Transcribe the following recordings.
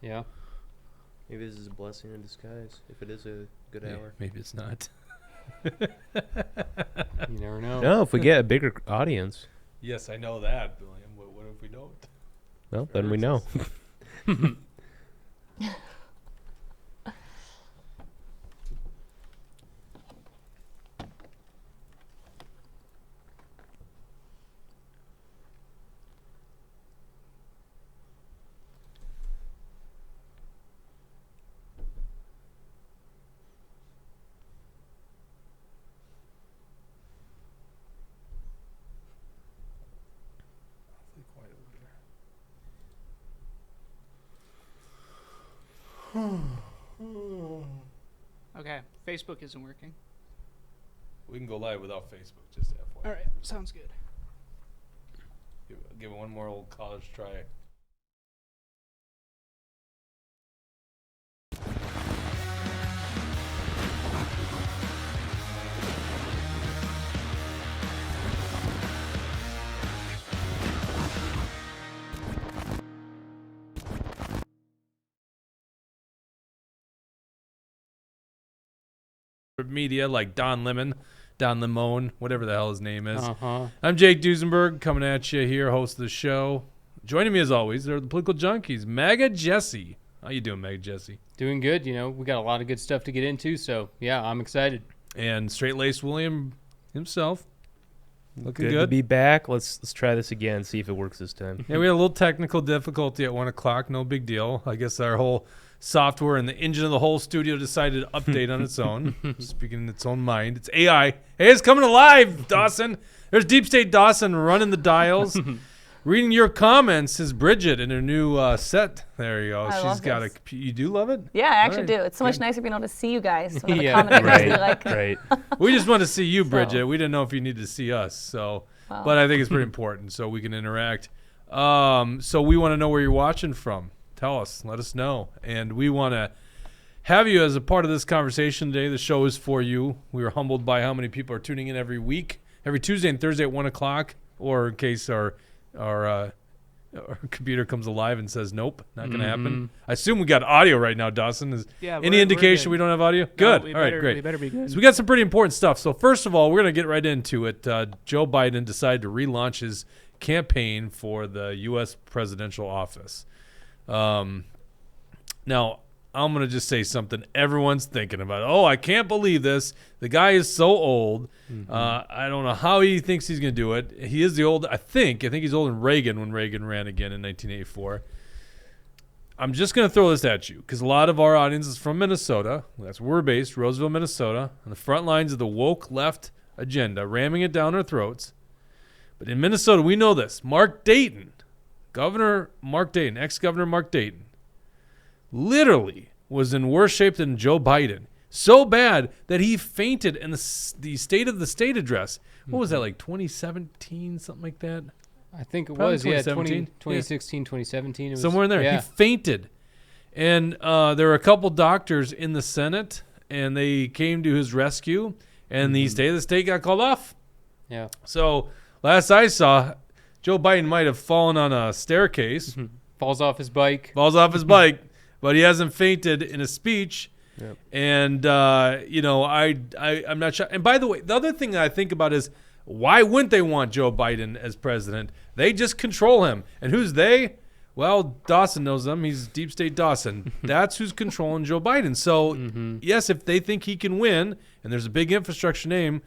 Yeah. Maybe this is a blessing in disguise. If it is a good hour. Maybe it's not. You never know. No, if we get a bigger audience, Yes, I know that, William. What if we don't? well, then we know. Okay, Facebook isn't working. We can go live without Facebook, just FYI. All right, sounds good. Give it one more old college try. Media like Don Lemon, whatever the hell his name is. I'm Jake Duesenberg coming at you here, host of the show. Joining me as always, they're the political junkies, MAGA Jesse. How you doing, MAGA Jesse? Doing good. You know, we got a lot of good stuff to get into, so yeah, I'm excited. And straight-laced William himself. Looking Good good. to be back. Let's try this again, see if it works this time. Yeah, we had a little technical difficulty at 1 o'clock. No big deal. I guess our whole software and the engine of the whole studio decided to update on its own, speaking in its own mind. It's AI. Hey, it's coming alive, Dawson. There's Deep State Dawson running the dials. Reading your comments is Bridget in her new set. There you go. I She's love got this. you do love it? Yeah, I actually Right. do. It's so much Good. nicer being able to see you guys. So the Yeah. comment Right, like, right. We just want to see you, So- Bridget. We didn't know if you need to see us. So, Wow. but I think it's pretty important so we can interact. So we want to know where you're watching from. Tell us. Let us know. And we want to have you as a part of this conversation today. The show is for you. We are humbled by how many people are tuning in every week, every Tuesday and Thursday at 1 o'clock, or in case our computer comes alive and says, nope, not going to happen. I assume we got audio right now, Dawson. Is Yeah, any indication we don't have audio? Good. All right, great. We better be good. So we got some pretty important stuff. So first of all, we're going to get right into it. Joe Biden decided to relaunch his campaign for the U.S. presidential office. Now, I'm going to just say something everyone's thinking about. Oh, I can't believe this. The guy is so old. I don't know how he thinks he's going to do it. He is the old, I think he's older than Reagan when Reagan ran again in 1984. I'm just going to throw this at you because a lot of our audience is from Minnesota. That's where we're based, Roseville, Minnesota, on the front lines of the woke left agenda, ramming it down our throats. But in Minnesota, we know this. Mark Dayton, ex-Governor Mark Dayton, literally was in worse shape than Joe Biden. So bad that he fainted in the State of the State address. What was that, like 2017, something like that? I think it Probably was, yeah, 2017. 2016, 2017. It was, Somewhere in there. Yeah. He fainted. And there were a couple doctors in the Senate, and they came to his rescue, and the State of the State got called off. Yeah. So last I saw, Joe Biden might have fallen on a staircase, Falls off his bike. bike, but he hasn't fainted in a speech. Yep. And, I'm not sure. And by the way, the other thing that I think about is why wouldn't they want Joe Biden as president? They just control him. And who's they? Well, Dawson knows them. He's Deep State Dawson. That's who's controlling Joe Biden. So, yes, if they think he can win and there's a big infrastructure name,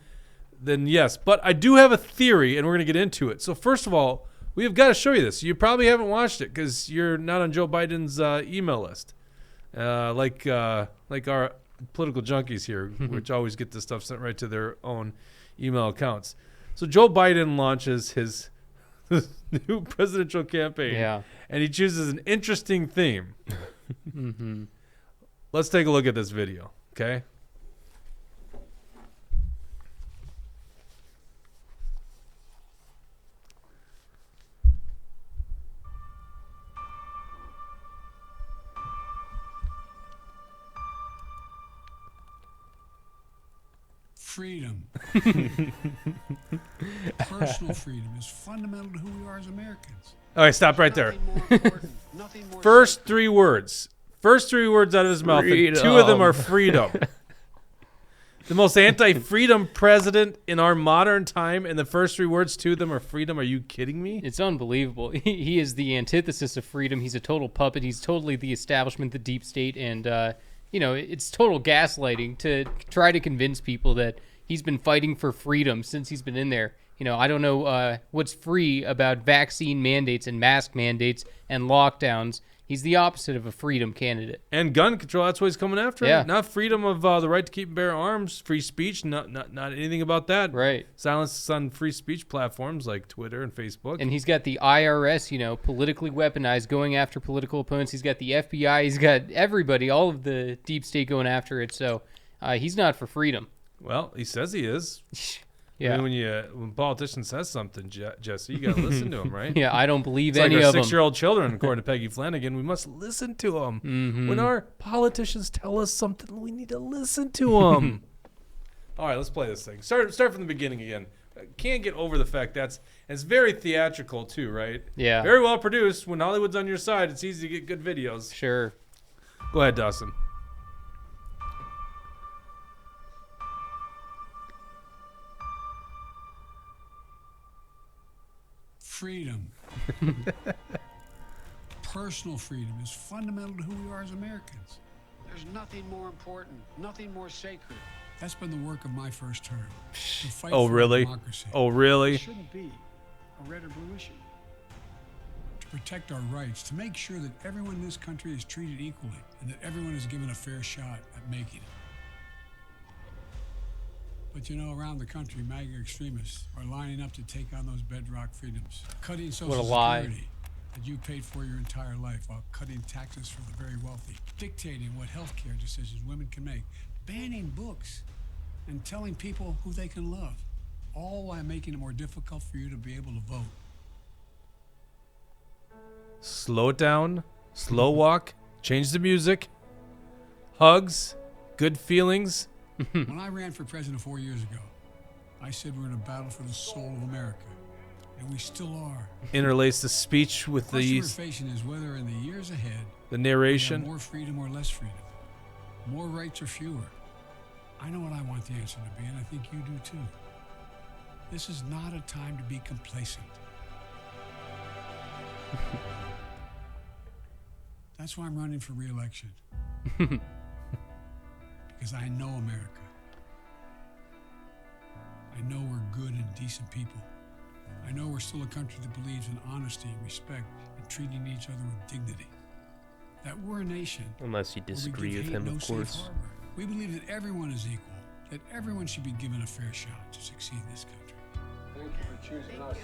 then yes. But I do have a theory, and we're going to get into it. So, first of all, we have got to show you this. You probably haven't watched it because you're not on Joe Biden's email list. Like our political junkies here, which always get this stuff sent right to their own email accounts. So Joe Biden launches his new presidential campaign, and he chooses an interesting theme. Let's take a look at this video, okay? Freedom. Personal freedom is fundamental to who we are as Americans. All right, stop right there. Nothing more important, nothing more First three words. First three words out of his mouth. And two of them are freedom. The most anti-freedom president in our modern time, and the first three words, two of them are freedom. Are you kidding me? It's unbelievable. He is the antithesis of freedom. He's a total puppet. He's totally the establishment, the deep state, and it's total gaslighting to try to convince people that he's been fighting for freedom since he's been in there. I don't know what's free about vaccine mandates and mask mandates and lockdowns. He's the opposite of a freedom candidate. And gun control, that's what he's coming after. Yeah. Not freedom of the right to keep and bear arms, free speech, not anything about that. Right. Silence on free speech platforms like Twitter and Facebook. And he's got the IRS, politically weaponized, going after political opponents. He's got the FBI. He's got everybody, all of the deep state going after it. So he's not for freedom. Well, he says he is. Yeah. I mean, when a politician says something, Jesse, you got to listen to him, right? Yeah, I don't believe It's any like our of them. 6-year-old children, according to Peggy Flanagan. We must listen to them. Mm-hmm. When our politicians tell us something, we need to listen to them. All right, let's play this thing. Start from the beginning again. Can't get over the fact it's very theatrical too, right? Yeah. Very well produced. When Hollywood's on your side, it's easy to get good videos. Sure. Go ahead, Dawson. freedom. Personal freedom is fundamental to who we are as Americans. There's nothing more important, nothing more sacred. That's been the work of my first term. To fight Oh, for really? democracy. Oh, really? It shouldn't be a red or blue issue. To protect our rights, to make sure that everyone in this country is treated equally and that everyone is given a fair shot at making it. But around the country, MAGA extremists are lining up to take on those bedrock freedoms, cutting Social What a lie. Security that you paid for your entire life while cutting taxes for the very wealthy, dictating what health care decisions women can make, banning books, and telling people who they can love, all while making it more difficult for you to be able to vote. Slow it down. Slow walk. Change the music. Hugs. Good feelings. When I ran for president 4 years ago, I said we're in a battle for the soul of America, and we still are. Interlace the speech with The question we're the facing is whether in the years ahead we have narration. more freedom or less freedom, more rights or fewer. I know what I want the answer to be, and I think you do too. This is not a time to be complacent. That's why I'm running for re-election. Because I know America. I know we're good and decent people. I know we're still a country that believes in honesty and respect and treating each other with dignity. That we're a nation. Unless you where we disagree give with hate him, no of safe course. harbor. We believe that everyone is equal, that everyone should be given a fair shot to succeed in this country. Thank you for choosing us.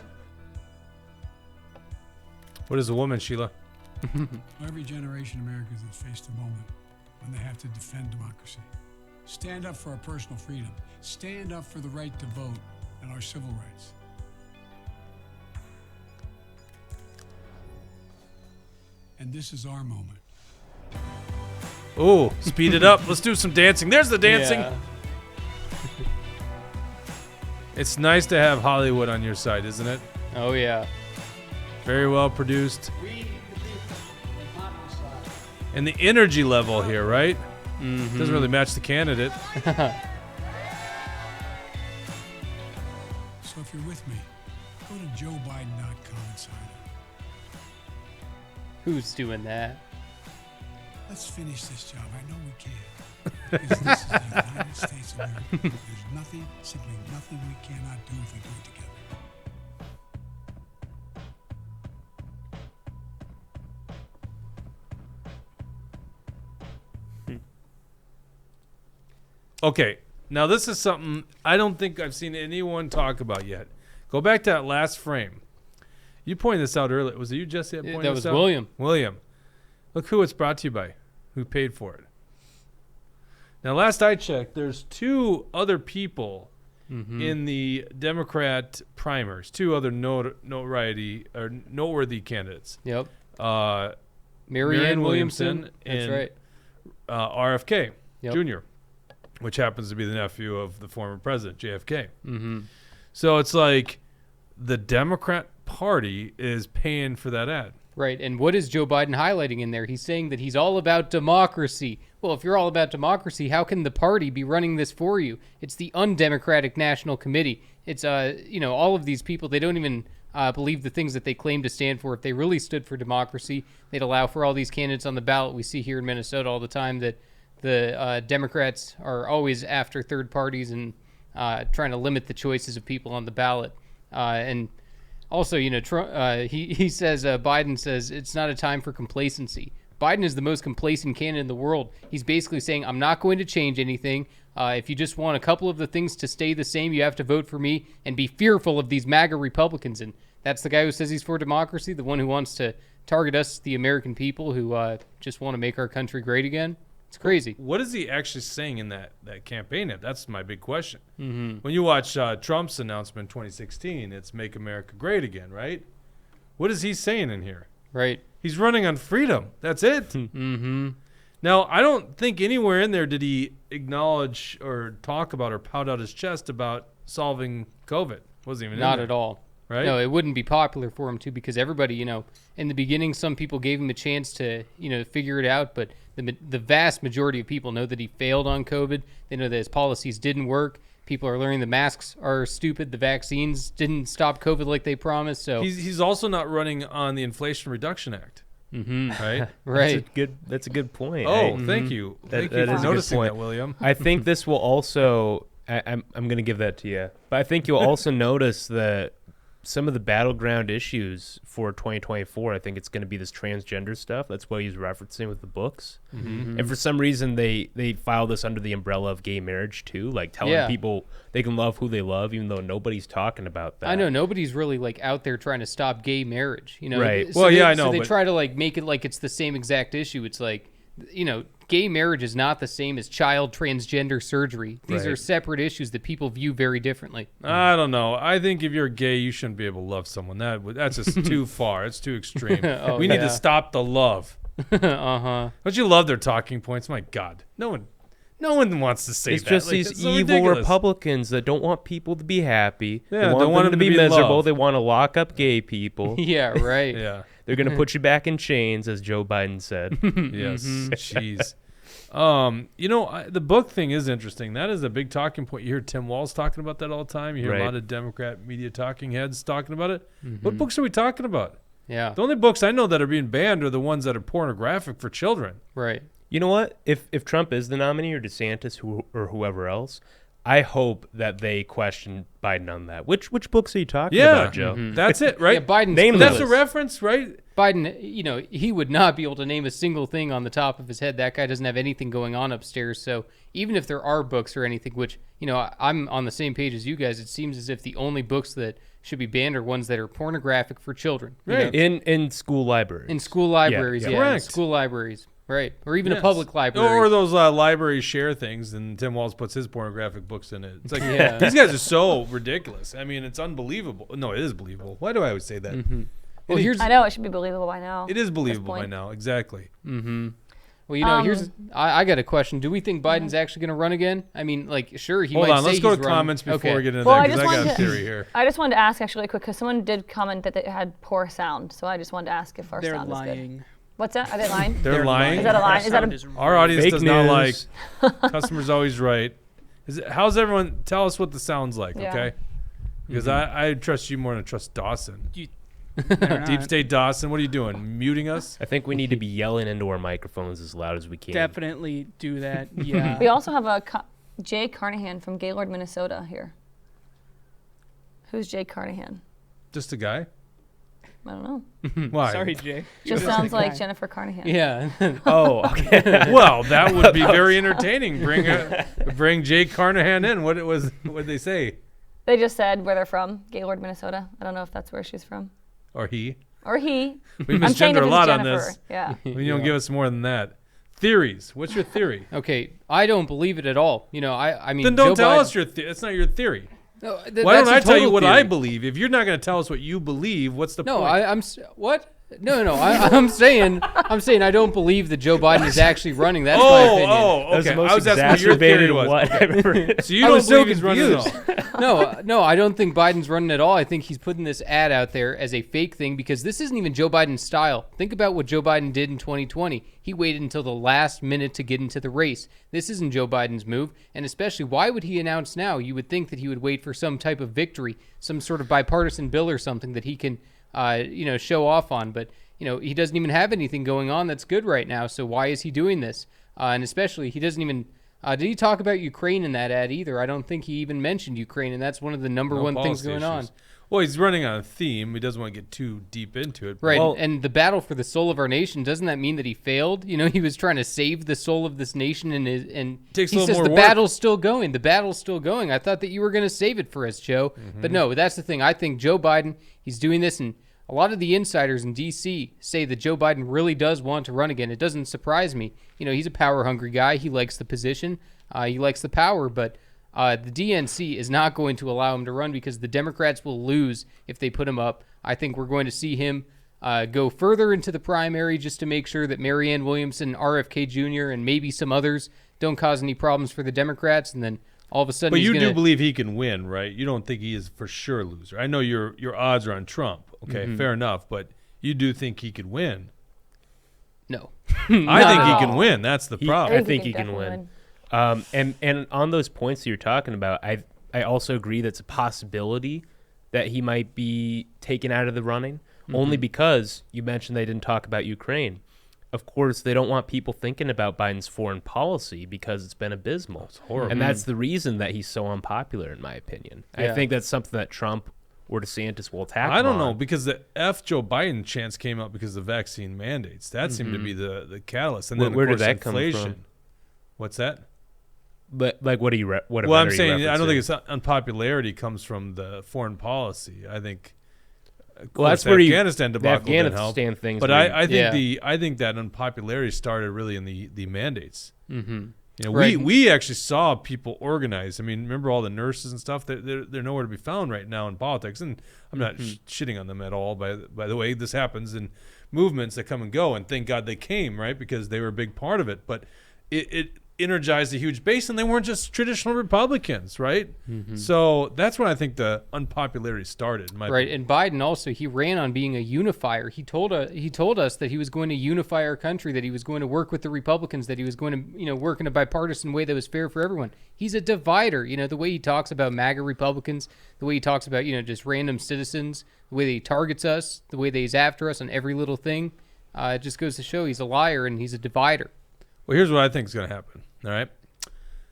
What is a woman, Sheila? Every generation of Americans has faced a moment when they have to defend democracy. Stand up for our personal freedom. Stand up for the right to vote and our civil rights. And this is our moment. Oh, speed it up. Let's do some dancing. There's the dancing. Yeah. It's nice to have Hollywood on your side, isn't it? Oh, yeah. Very well produced. We, the people, on our side. And the energy level here, right? Mm-hmm. Doesn't really match the candidate. So if you're with me, go to joebiden.com and sign up. Who's doing that? Let's finish this job. I know we can. Because this is the United States of America. There's nothing, simply nothing we cannot do if we do it together. Okay, now this is something I don't think I've seen anyone talk about yet. Go back to that last frame. You pointed this out earlier. Was it you, Jesse, that pointed That this was out? William. William. Look who it's brought to you by. Who paid for it. Now, last I checked, there's two other people in the Democrat primers, two other noteworthy candidates. Yep. Marianne Williamson That's and right. RFK Yep. Jr. which happens to be the nephew of the former president, JFK. Mm-hmm. So it's like the Democrat Party is paying for that ad. Right. And what is Joe Biden highlighting in there? He's saying that he's all about democracy. Well, if you're all about democracy, how can the party be running this for you? It's the undemocratic National Committee. It's, all of these people, they don't even believe the things that they claim to stand for. If they really stood for democracy, they'd allow for all these candidates on the ballot. We see here in Minnesota all the time that the Democrats are always after third parties and trying to limit the choices of people on the ballot. And also, Trump, he says, Biden says, it's not a time for complacency. Biden is the most complacent candidate in the world. He's basically saying, I'm not going to change anything. If you just want a couple of the things to stay the same, you have to vote for me and be fearful of these MAGA Republicans. And that's the guy who says he's for democracy, the one who wants to target us, the American people who just want to make our country great again. It's crazy. What is he actually saying in that campaign? That's my big question. Mm-hmm. When you watch Trump's announcement in 2016, it's Make America Great Again, right? What is he saying in here? Right. He's running on freedom. That's it. Mm-hmm. Now, I don't think anywhere in there did he acknowledge or talk about or pout out his chest about solving COVID. Wasn't even Not in at there, all. right? No, it wouldn't be popular for him, too, because everybody, in the beginning, some people gave him a chance to, figure it out, but the vast majority of people know that he failed on COVID. They know that his policies didn't work. People are learning the masks are stupid. The vaccines didn't stop COVID like they promised. So He's also not running on the Inflation Reduction Act, right? right. That's a good point. Oh, thank you. Thank you that for is a good noticing point. that, William. I think this will also. I'm going to give that to you, but I think you'll also notice that some of the battleground issues for 2024, I think it's going to be this transgender stuff. That's what he's referencing with the books. Mm-hmm. And for some reason, they file this under the umbrella of gay marriage too, like telling people they can love who they love, even though nobody's talking about that. I know nobody's really out there trying to stop gay marriage. Right. So Well, they, yeah, I know, So they but- try to make it like it's the same exact issue. It's like, gay marriage is not the same as child transgender surgery. These are Right. separate issues that people view very differently. I don't know. I think if you're gay, you shouldn't be able to love someone. That's just too far. It's too extreme. Oh, we need yeah. to stop the love. Uh-huh. Don't you love their talking points? My God, no one wants to say It's that. just Like, these it's so evil ridiculous. Republicans that don't want people to be happy. Yeah, they want them to be miserable. loved. They want to lock up gay people. Yeah, right. Yeah. They're going to put you back in chains, as Joe Biden said. Yes. Jeez. The book thing is interesting. That is a big talking point. You hear Tim Walz talking about that all the time. You hear a Right. lot of Democrat media talking heads talking about it. What books are we talking about? Yeah, The only books I know that are being banned are the ones that are pornographic for children. right. You know what? If Trump is the nominee or DeSantis or whoever else, I hope that they question Biden on that. Which books are you talking about, Joe? That's it, right? Yeah, Biden's Name That's those. a reference, right? Biden, he would not be able to name a single thing on the top of his head. That guy doesn't have anything going on upstairs. So even if there are books or anything, which, I'm on the same page as you guys, it seems as if the only books that should be banned are ones that are pornographic for children. you Right. know? In school libraries. In school libraries, yeah. in Correct. school libraries, right. Or even a Yes. public library. Or those library share things, and Tim Walz puts his pornographic books in it. It's like, Yeah. these guys are so ridiculous. I mean, it's unbelievable. No, it is believable. Why do I always say that? Well, here's I know it should be believable by now. It is believable by point. now. Exactly. here's I got a question. Do we think Biden's actually going to run again? I mean, sure, he Hold might on. say Let's go he's to running. comments before Okay. we get into Well, that, I because just I got a wanted to- theory here. I just wanted to ask actually quick because someone did comment that they had poor sound, so I just wanted to ask if our They're sound is good. lying. What's that? Are they lying? They're lying. Is that a lie? Is that Sound a, is Our audience Fake does not like news. customers always right. How's everyone? Tell us what the sound's like, Yeah. okay? Because I trust you more than I trust Dawson. They're Deep not. State Dawson, what are you doing? Muting us? I think we need to be yelling into our microphones as loud as we can. Definitely do that. Yeah. we also have Jay Carnahan from Gaylord, Minnesota here. Who's Jay Carnahan? Just a guy? I don't know. Why? Sorry, Jay. Just You're sounds a like guy. Jennifer Carnahan. Yeah. Oh, okay. Well, that would be very entertaining. Bring Jake Carnahan in. What'd they say? They just said where they're from, Gaylord, Minnesota. I don't know if that's where she's from. Or he? Or he. We I'm saying misgender if a it's lot on Jennifer. this. Yeah. You don't give us more than that. Theories. What's your theory? Okay, I don't believe it at all. I mean, Then don't Joe tell Biden- us your theory. It's not your theory. No, Why don't that's a I tell you total what I theory. believe? If you're not going to tell us what you believe, what's the No, point? I'm what? No. I'm saying I don't believe that Joe Biden is actually running. That's my opinion. That's the okay. most I was asking what your theory exacerbated was. what I've ever. So you I don't was so believe he's running at all? confused. No, I don't think Biden's running at all. I think he's putting this ad out there as a fake thing because this isn't even Joe Biden's style. Think about what Joe Biden did in 2020. He waited until the last minute to get into the race. This isn't Joe Biden's move, and especially why would he announce now? You would think that he would wait for some type of victory, some sort of bipartisan bill or something that he can, show off on. But he doesn't even have anything going on that's good right now. So why is he doing this? And especially, he doesn't even. Did he talk about Ukraine in that ad either? I don't think he even mentioned Ukraine, and that's one of the number one things policy going on. issues. Well, he's running on a theme. He doesn't want to get too deep into it. Right, Well- and the battle for the soul of our nation, doesn't that mean that he failed? He was trying to save the soul of this nation, and Takes a he little says more the work. battle's still going. The battle's still going. I thought that you were going to save it for us, Joe. Mm-hmm. But no, that's the thing. I think Joe Biden, he's doing this, and a lot of the insiders in D.C. say that Joe Biden really does want to run again. It doesn't surprise me. He's a power-hungry guy. He likes the position. He likes the power, but the DNC is not going to allow him to run because the Democrats will lose if they put him up. I think we're going to see him go further into the primary just to make sure that Marianne Williamson, RFK Jr., and maybe some others don't cause any problems for the Democrats, and then all of a sudden But he's you gonna, do believe he can win, right? You don't think he is for sure a loser. I know your odds are on Trump. Okay, Mm-hmm. fair enough. But you do think he could win. No. I think he can win. That's the problem. I think he can definitely win. And on those points that you're talking about, I also agree that's a possibility that he might be taken out of the running, only because you mentioned they didn't talk about Ukraine. Of course, they don't want people thinking about Biden's foreign policy because it's been abysmal. It's horrible. And that's the reason that he's so unpopular, in my opinion. I Yeah. think that's something that Trump or DeSantis will attack I him don't know on. because the Joe Biden chance came out because of vaccine mandates. That seemed to be the catalyst. And Where- then where of did course, that come inflation. from? What's that? But like, what are you? What Well, event I'm are you saying I don't think referencing? it's unpopularity comes from the foreign policy. I think. Of Well, course, that's where the you- Afghanistan the debacle didn't help. Afghanistan things. But where I think Yeah. I think that unpopularity started really in the mandates. Mm-hmm. We we actually saw people organize. I mean, remember all the nurses and stuff? They're nowhere to be found right now in politics. And I'm not shitting on them at all. By the way, this happens in movements that come and go. And thank God they came, right? Because they were a big part of it. But it energized a huge base, and they weren't just traditional Republicans, right? So that's when I think the unpopularity started. in my Right, opinion. and Biden also, he ran on being a unifier. He told us that he was going to unify our country, that he was going to work with the Republicans, that he was going to work in a bipartisan way that was fair for everyone. He's a divider. The way he talks about MAGA Republicans, the way he talks about just random citizens, the way that he targets us, the way that he's after us on every little thing. It just goes to show he's a liar and he's a divider. Well, here's what I think is going to happen. All right.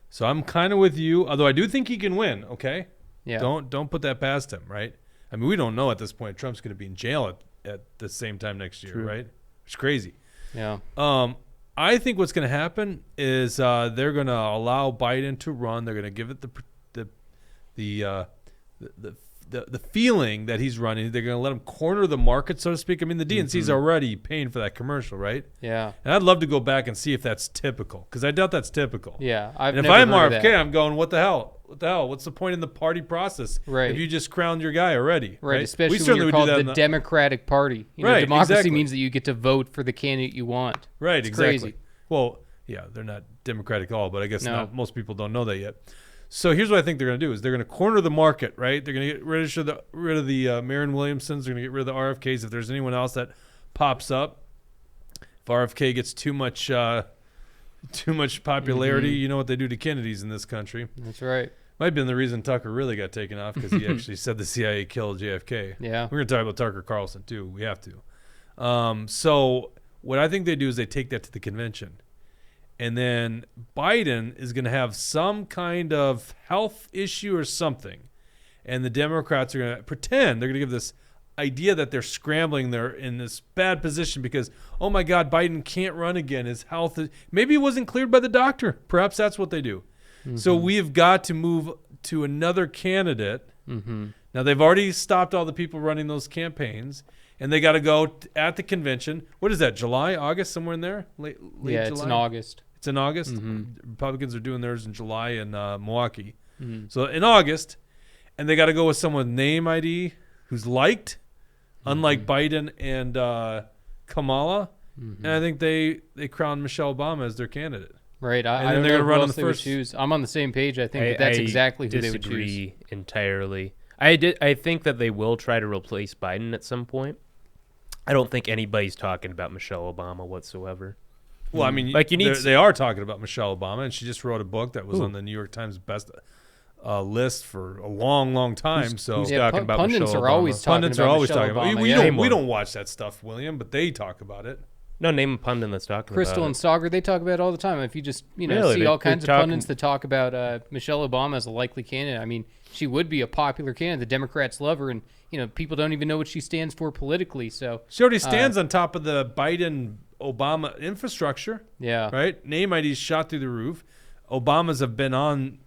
So I'm kind of with you, although I do think he can win. Okay. Yeah. Don't put that past him, right? I mean, we don't know at this point. Trump's going to be in jail at the same time next year, right? It's crazy. Yeah. I think what's going to happen is they're going to allow Biden to run. They're going to give it the feeling that he's running. They're going to let him corner the market, so to speak. I mean, the DNC's already paying for that commercial, right? Yeah. And I'd love to go back and see if that's typical, because I doubt that's typical. Yeah. I've And if never I'm heard of RFK, that. I'm going, what the hell? What the hell? What's the point in the party process? Right. If you just crowned your guy already. Right, especially we when certainly you're would called do that the in Democratic Party. Right, democracy exactly. means that you get to vote for the candidate you want. Right, It's exactly. crazy. Well, yeah, they're not democratic at all, but I guess No. most people don't know that yet. So here's what I think they're going to do: is they're going to corner the market, right? They're going to get rid of the Marianne Williamsons. They're going to get rid of the RFKs. If there's anyone else that pops up, if RFK gets too much popularity, you know what they do to Kennedys in this country. That's right. Might have been the reason Tucker really got taken off, because he actually said the CIA killed JFK. Yeah. We're going to talk about Tucker Carlson, too. We have to. So what I think they do is they take that to the convention. And then Biden is going to have some kind of health issue or something. And the Democrats are going to pretend, they're going to give this idea that they're scrambling. They're in this bad position because, oh my God, Biden can't run again. His health maybe he wasn't cleared by the doctor. Perhaps that's what they do. So we've got to move to another candidate. Now, they've already stopped all the people running those campaigns, and they got to go at the convention. What is that, July, August, somewhere in there? Late Yeah, July? it's in August. It's in August? Republicans are doing theirs in July in Milwaukee. So in August, and they got to go with someone with name ID who's liked, unlike Biden and Kamala, and I think they crowned Michelle Obama as their candidate. Right. And I then don't they're know gonna who run on else the they would first- choose. I'm on the same page. I think that's exactly who they would choose. disagree entirely. I think that they will try to replace Biden at some point. I don't think anybody's talking about Michelle Obama whatsoever. Well, I mean, Like, you need they are talking about Michelle Obama, and she just wrote a book that was on the New York Times best list for a long, long time. So who's talking about pundits Michelle are always Obama? talking pundits about are always Michelle talking about. Obama, We yeah. we don't watch that stuff, William, but they talk about it. No, name a pundit that's talking Crystal about and it. Sauger, they talk about it all the time. If you just Really? see all They're kinds of talking- pundits that talk about Michelle Obama as a likely candidate. I mean, she would be a popular candidate. The Democrats love her, and people don't even know what she stands for politically. So She already stands on top of the Biden-Obama infrastructure, yeah, right? Name IDs shot through the roof. Obamas have been on,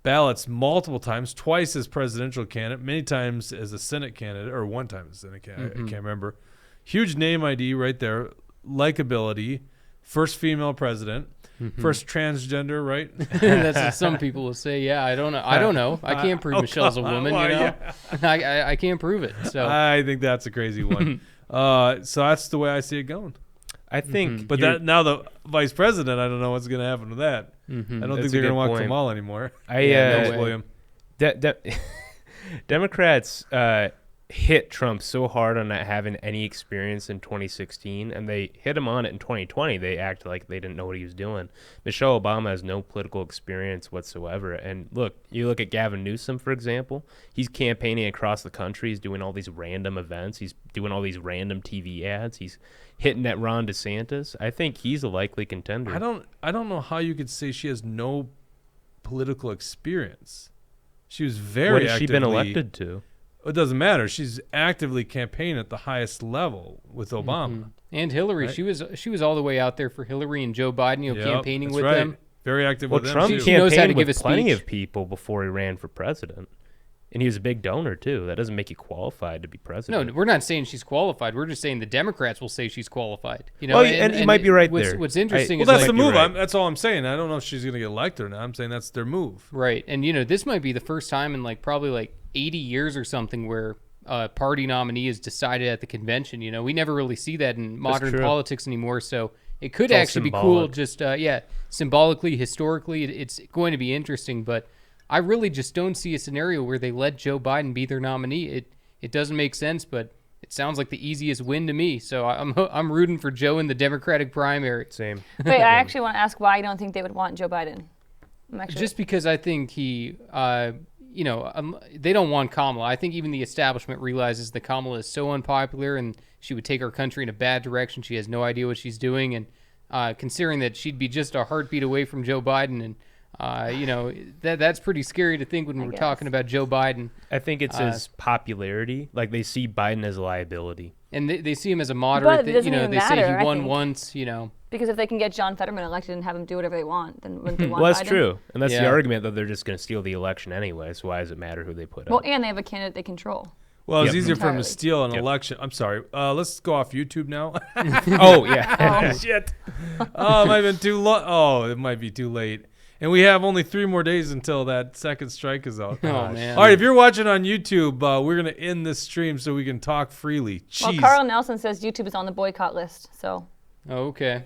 ballots multiple times, twice as presidential candidate, many times as a Senate candidate, or one time as a Senate candidate. I can't remember. Huge name ID right there. Likability. First female president. First transgender, right? that's what some people will say. Yeah, I don't know. I can't prove Michelle's a come on. woman. Well, I can't prove it. So I think that's a crazy one. So that's the way I see it going. I think, But that now the vice president, I don't know what's going to happen with that. I don't That's think a they're going good to want point. Kamala anymore. no way. William. Democrats hit Trump so hard on not having any experience in 2016, and they hit him on it in 2020. They acted like they didn't know what he was doing. Michelle Obama has no political experience whatsoever. And look, you look at Gavin Newsom, for example. He's campaigning across the country. He's doing all these random events. He's doing all these random TV ads. He's hitting at Ron DeSantis. I think he's a likely contender. I don't know how you could say she has no political experience. She was very What has she actively, been elected to? It doesn't matter. She's actively campaigning at the highest level with Obama. and Hillary, Right. she was all the way out there for Hillary and Joe Biden. Yep, campaigning that's with right. them. Very active Well, with Trump them too. She knows how to campaigned give with a plenty speech. of people before he ran for president. And he was a big donor, too. That doesn't make you qualified to be No, president. we're not saying she's qualified. We're just saying the Democrats will say she's qualified. Well, and you might be right what's, there. What's interesting Well, is that's like, the move. right. That's all I'm saying. I don't know if she's going to get elected or not. I'm saying that's their move. right, and this might be the first time in probably 80 years or something where a party nominee is decided at the convention. We never really see that in modern true. politics anymore. So it could all actually be cool. symbolic. Just symbolically, historically, it's going to be interesting. But I really just don't see a scenario where they let Joe Biden be their nominee. It doesn't make sense, but it sounds like the easiest win to me. So I'm rooting for Joe in the Democratic primary. Same. Wait, I actually want to ask why you don't think they would want Joe Biden. I'm actually Just because I think he, they don't want Kamala. I think even the establishment realizes that Kamala is so unpopular and she would take our country in a bad direction. She has no idea what she's doing. And considering that she'd be just a heartbeat away from Joe Biden. And, that's pretty scary to think when we're guess. talking about Joe Biden. I think it's his popularity. Like, they see Biden as a liability. And they see him as a moderate. But it doesn't even they say matter, he I won think. once, because if they can get John Fetterman elected and have him do whatever they want, then wouldn't they want Well, that's Biden? true. And that's the Yeah. argument that they're just going to steal the election anyway. So why does it matter who they put Well, up? and they have a candidate they control. Well, it's Yep. easier for him to Entirely. steal an Yep. election. I'm sorry. Let's go off YouTube now. Oh, yeah. Shit. Oh, it might have been too it might be too late. And we have only 3 more days until that second strike is out. Oh, man. All right, if you're watching on YouTube, we're going to end this stream so we can talk freely. Well, Jeez. Carl Nelson says YouTube is on the boycott list. So, Oh, okay.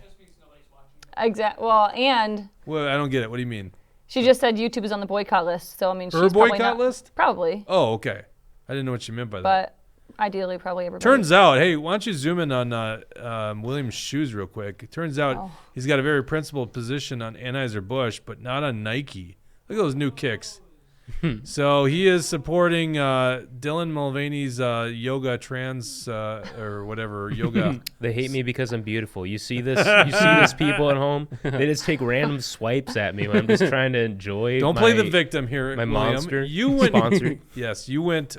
well, and Well, I don't get it. What do you mean? she just said YouTube is on the boycott list. So, I mean, she's Her probably boycott not, list? Probably, Oh, okay. I didn't know what you meant by that. but ideally, probably everybody. Turns out, hey, why don't you zoom in on William's shoes real quick? It turns out Oh. he's got a very principled position on Anheuser-Busch, but not on Nike. Look at those new kicks. So he is supporting Dylan Mulvaney's yoga trans or whatever yoga. They hate me because I'm beautiful. You see this? You see this, people at home? They just take random swipes at me when I'm just trying to enjoy. Don't play the victim here, my William. monster You went sponsored. Yes, you went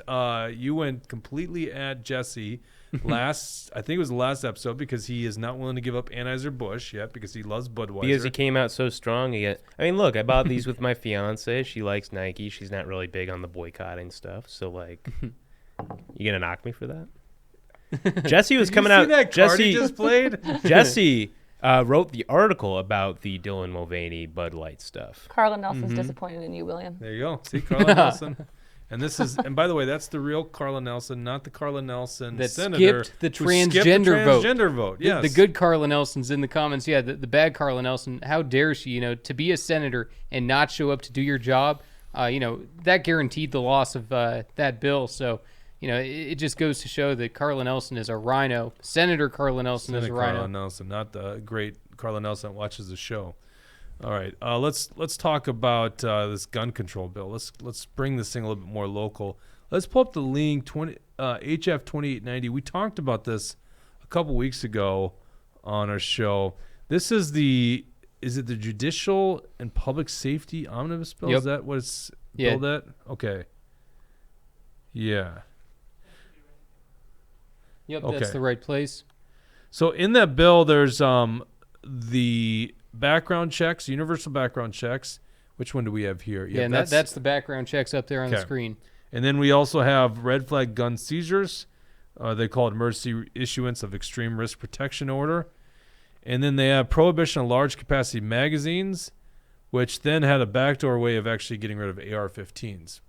completely at Jesse I think it was the last episode because he is not willing to give up Anheuser-Busch yet because he loves Budweiser. Because he came out so strong. I mean, look, I bought these with my fiance. She likes Nike. She's not really big on the boycotting stuff. So, like, you gonna knock me for that? Jesse was coming out. that card he Jesse just played? Jesse wrote the article about the Dylan Mulvaney Bud Light stuff. Carla Nelson's disappointed in you, William. There you go. See, Carla Nelson. And this is, and by the way, that's the real Carla Nelson, not the Carla Nelson That senator skipped the who skipped the transgender vote. transgender vote. Yes. The good Carla Nelson's in the comments. Yeah, the bad Carla Nelson. How dare she? To be a senator and not show up to do your job. That guaranteed the loss of that bill. So, it just goes to show that Carla Nelson is a rhino. Senator Carla Nelson is a rhino. Carla Nelson, not the great Carla Nelson that watches the show. All right, let's talk about this gun control bill. Let's bring this thing a little bit more local. Let's pull up the link HF 2890. We talked about this a couple weeks ago on our show. This is the Judicial and Public Safety Omnibus Bill? Yep. Is that what it's Yeah. billed at? Okay. Yeah. Yep, Okay. that's the right place. So in that bill, there's the background checks, universal background checks. Which one do we have here? Yeah, and that's the background checks up there on the Okay. screen. And then we also have red flag gun seizures. They call it emergency issuance of extreme risk protection order. And then they have prohibition of large capacity magazines, which then had a backdoor way of actually getting rid of AR-15s.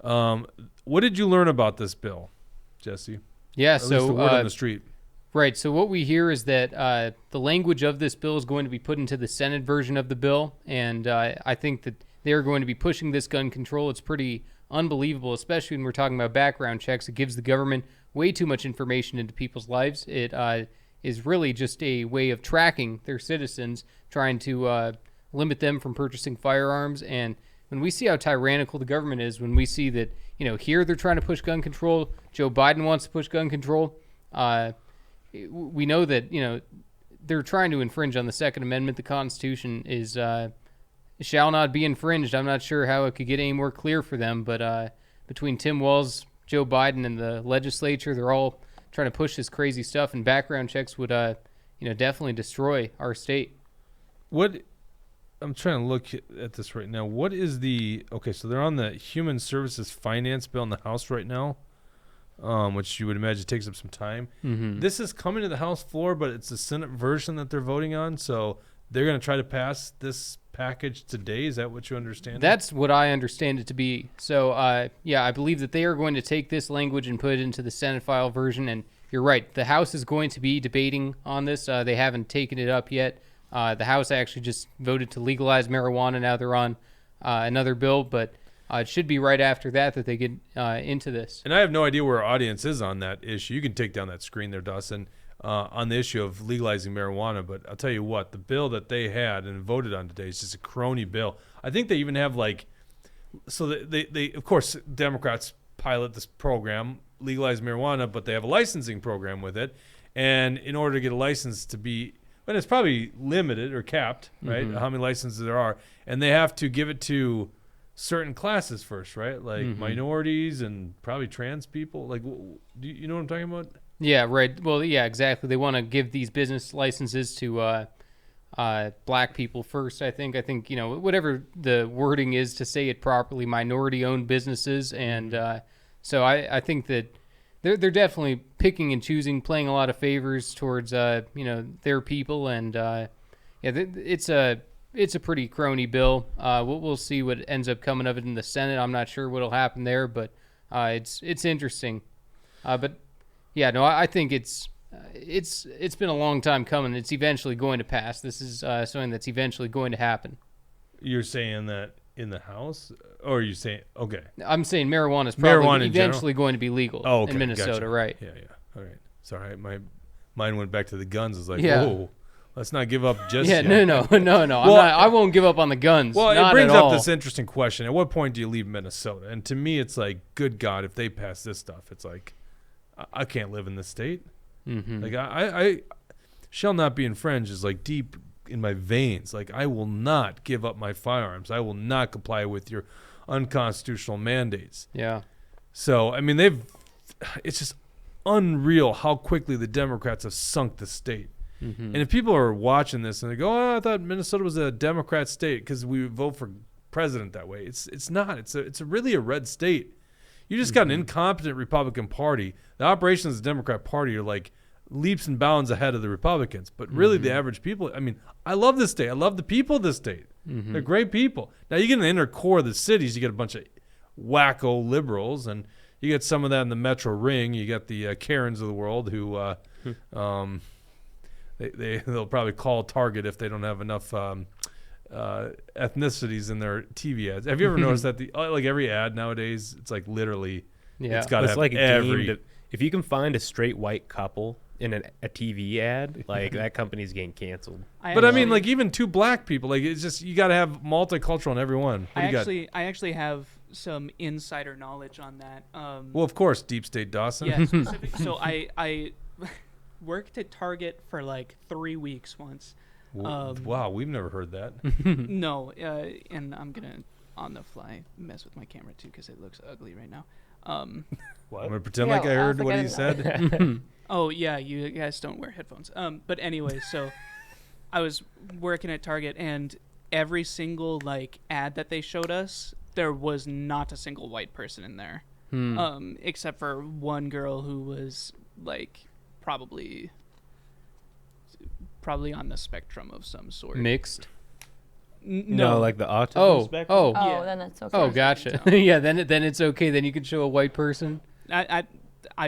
What did you learn about this bill, Jesse? Yeah, At least the word on the street. Right. So what we hear is that the language of this bill is going to be put into the Senate version of the bill, and I think that they're going to be pushing this gun control. It's pretty unbelievable, especially when we're talking about background checks. It gives the government way too much information into people's lives. It is really just a way of tracking their citizens, trying to limit them from purchasing firearms. And when we see how tyrannical the government is, when we see that, here they're trying to push gun control, Joe Biden wants to push gun control, we know that they're trying to infringe on the Second Amendment. The Constitution is shall not be infringed. I'm not sure how it could get any more clear for them, but between Tim Walz, Joe Biden, and the legislature, they're all trying to push this crazy stuff. And background checks would definitely destroy our state. What I'm trying to look at this right now. What is so they're on the Human Services Finance Bill in the House right now. Which you would imagine takes up some time. Mm-hmm. This is coming to the House floor, but it's the Senate version that they're voting on. So they're going to try to pass this package today. Is that what you understand? That's what I understand it to be. So, I believe that they are going to take this language and put it into the Senate file version. And you're right. The House is going to be debating on this. They haven't taken it up yet. The House actually just voted to legalize marijuana. Now they're on another bill, but it should be right after that they get into this. And I have no idea where our audience is on that issue. You can take down that screen there, Dawson, on the issue of legalizing marijuana. But I'll tell you what, the bill that they had and voted on today is just a crony bill. I think they even have they of course, Democrats pilot this program, legalize marijuana, but they have a licensing program with it. And in order to get a license to be, but it's probably limited or capped, right? Mm-hmm. How many licenses there are. And they have to give it to certain classes first, right? Like minorities and probably trans people. Like, do you know what I'm talking about? Yeah, right. Well, yeah, exactly. They want to give these business licenses to black people first, I think. Whatever the wording is to say it properly, minority-owned businesses. And so I think that they're definitely picking and choosing, playing a lot of favors towards, their people. And, it's a pretty crony bill. We'll see what ends up coming of it in the Senate. I'm not sure what'll happen there, but it's interesting. I think it's been a long time coming. It's eventually going to pass. This is something that's eventually going to happen. You're saying that in the House, or are you saying okay? I'm saying marijuana is probably Marijuana in eventually going to be legal Okay, in Minnesota, gotcha. right? Yeah. All right. Sorry, my mind went back to the guns. It's like, Yeah. whoa, let's not give up just Yeah, yet. no. Well, I won't give up on the guns. Well, not it brings at up all. this interesting question. At what point do you leave Minnesota? And to me, it's like, good God, if they pass this stuff, it's like, I can't live in this state. Mm-hmm. Like, I shall not be infringed is like deep in my veins. Like, I will not give up my firearms. I will not comply with your unconstitutional mandates. Yeah. So, I mean, it's just unreal how quickly the Democrats have sunk the state. Mm-hmm. And if people are watching this and they go, "Oh, I thought Minnesota was a Democrat state because we vote for president that way," it's not. It's really a red state. You just got an incompetent Republican Party. The operations of the Democrat Party are like leaps and bounds ahead of the Republicans. But really, the average people. I mean, I love this state. I love the people of this state. They're great people. Now you get in the inner core of the cities, you get a bunch of wacko liberals, and you get some of that in the Metro Ring. You got the Karens of the world who they'll probably call Target if they don't have enough ethnicities in their TV ads. Have you ever noticed that like every ad nowadays, it's like literally, it's got to have like every. If you can find a straight white couple in a TV ad, like that company's getting canceled. But I mean, like even two black people, like it's just you got to have multicultural in every one. What do you got? I actually have some insider knowledge on that. Well, of course, Deep State Dawson. Yeah, so I worked at Target for like 3 weeks once. Wow, we've never heard that. No, and I'm gonna on the fly mess with my camera too because it looks ugly right now. What? I'm gonna pretend Yeah, like I I was heard what like, I he didn't said. Oh yeah, you guys don't wear headphones. But anyway, so I was working at Target, and every single like ad that they showed us, there was not a single white person in there, except for one girl who was like probably on the spectrum of some sort. Mixed. No, like the autism Oh, spectrum. oh, Oh, Yeah. then it's okay. oh, gotcha. Yeah, then it's okay. Then you can show a white person. I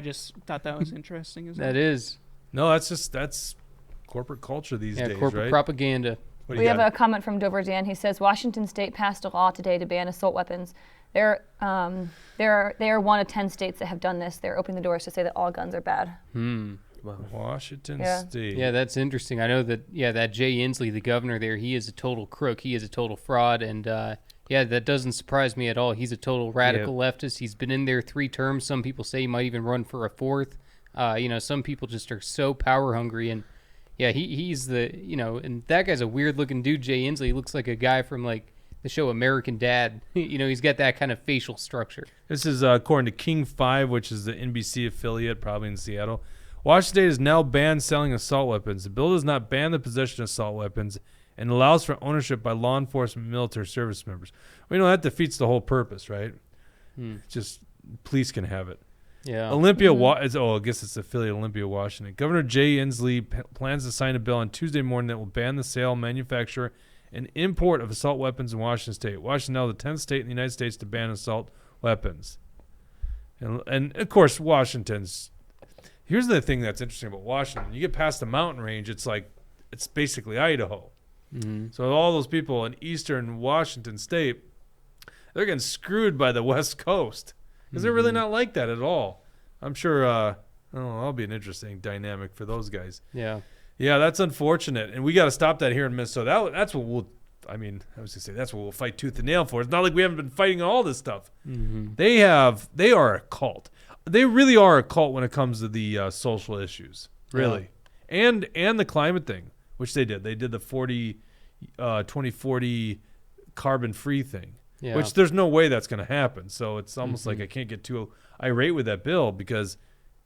just thought that was interesting as well. That is, No, that's corporate culture these days, corporate right? propaganda. What do We you have got? a comment from Dover Dan. He says Washington State passed a law today to ban assault weapons. They are one of 10 states that have done this. They're opening the doors to say that all guns are bad. Washington Yeah. State. Yeah, that's interesting. I know that. Yeah, that Jay Inslee, the governor there, he is a total crook. He is a total fraud, and yeah, that doesn't surprise me at all. He's a total radical leftist. He's been in there 3 terms. Some people say he might even run for a 4th. Some people just are so power hungry, and yeah, he's the and that guy's a weird looking dude. Jay Inslee, he looks like a guy from like the show American Dad. He's got that kind of facial structure. This is according to King 5, which is the NBC affiliate, probably in Seattle. Washington State has now banned selling assault weapons. The bill does not ban the possession of assault weapons and allows for ownership by law enforcement and military service members. Well, that defeats the whole purpose, right? Just police can have it. Yeah. Olympia, I guess it's affiliate Olympia, Washington. Governor Jay Inslee plans to sign a bill on Tuesday morning that will ban the sale, manufacture, and import of assault weapons in Washington State. Washington now the 10th state in the United States to ban assault weapons. And of course, Washington's. Here's the thing that's interesting about Washington. You get past the mountain range, it's basically Idaho. So all those people in eastern Washington State, they're getting screwed by the West Coast because they're really not like that at all. I'm sure that'll be an interesting dynamic for those guys. Yeah. Yeah, that's unfortunate, and we got to stop that here in Minnesota. That's what we'll. I was gonna say that's what we'll fight tooth and nail for. It's not like we haven't been fighting all this stuff. They are a cult. They really are a cult when it comes to the social issues, really, and the climate thing, which they did. They did the 2040 carbon-free thing, which there's no way that's going to happen. So it's almost like I can't get too irate with that bill because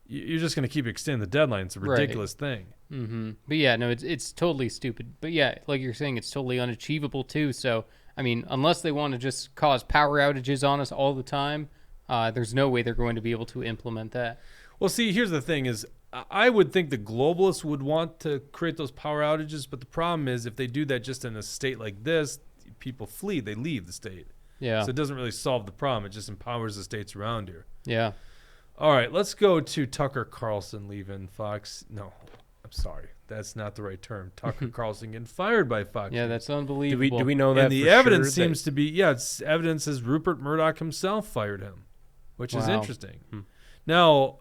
you're just going to keep extending the deadline. It's a ridiculous thing. But yeah, no, it's totally stupid. But yeah, like you're saying, it's totally unachievable too. So I mean, unless they want to just cause power outages on us all the time. There's no way they're going to be able to implement that. Well, see, here's the thing is I would think the globalists would want to create those power outages, but the problem is if they do that just in a state like this, people flee. They leave the state. Yeah. So it doesn't really solve the problem. It just empowers the states around here. Yeah. All right, let's go to Tucker Carlson leaving Fox. No, I'm sorry. That's not the right term. Tucker Carlson getting fired by Fox. Yeah, that's unbelievable. Do we know that? And the for evidence sure seems to be, it's evidence says Rupert Murdoch himself fired him, which is Wow. interesting. Now,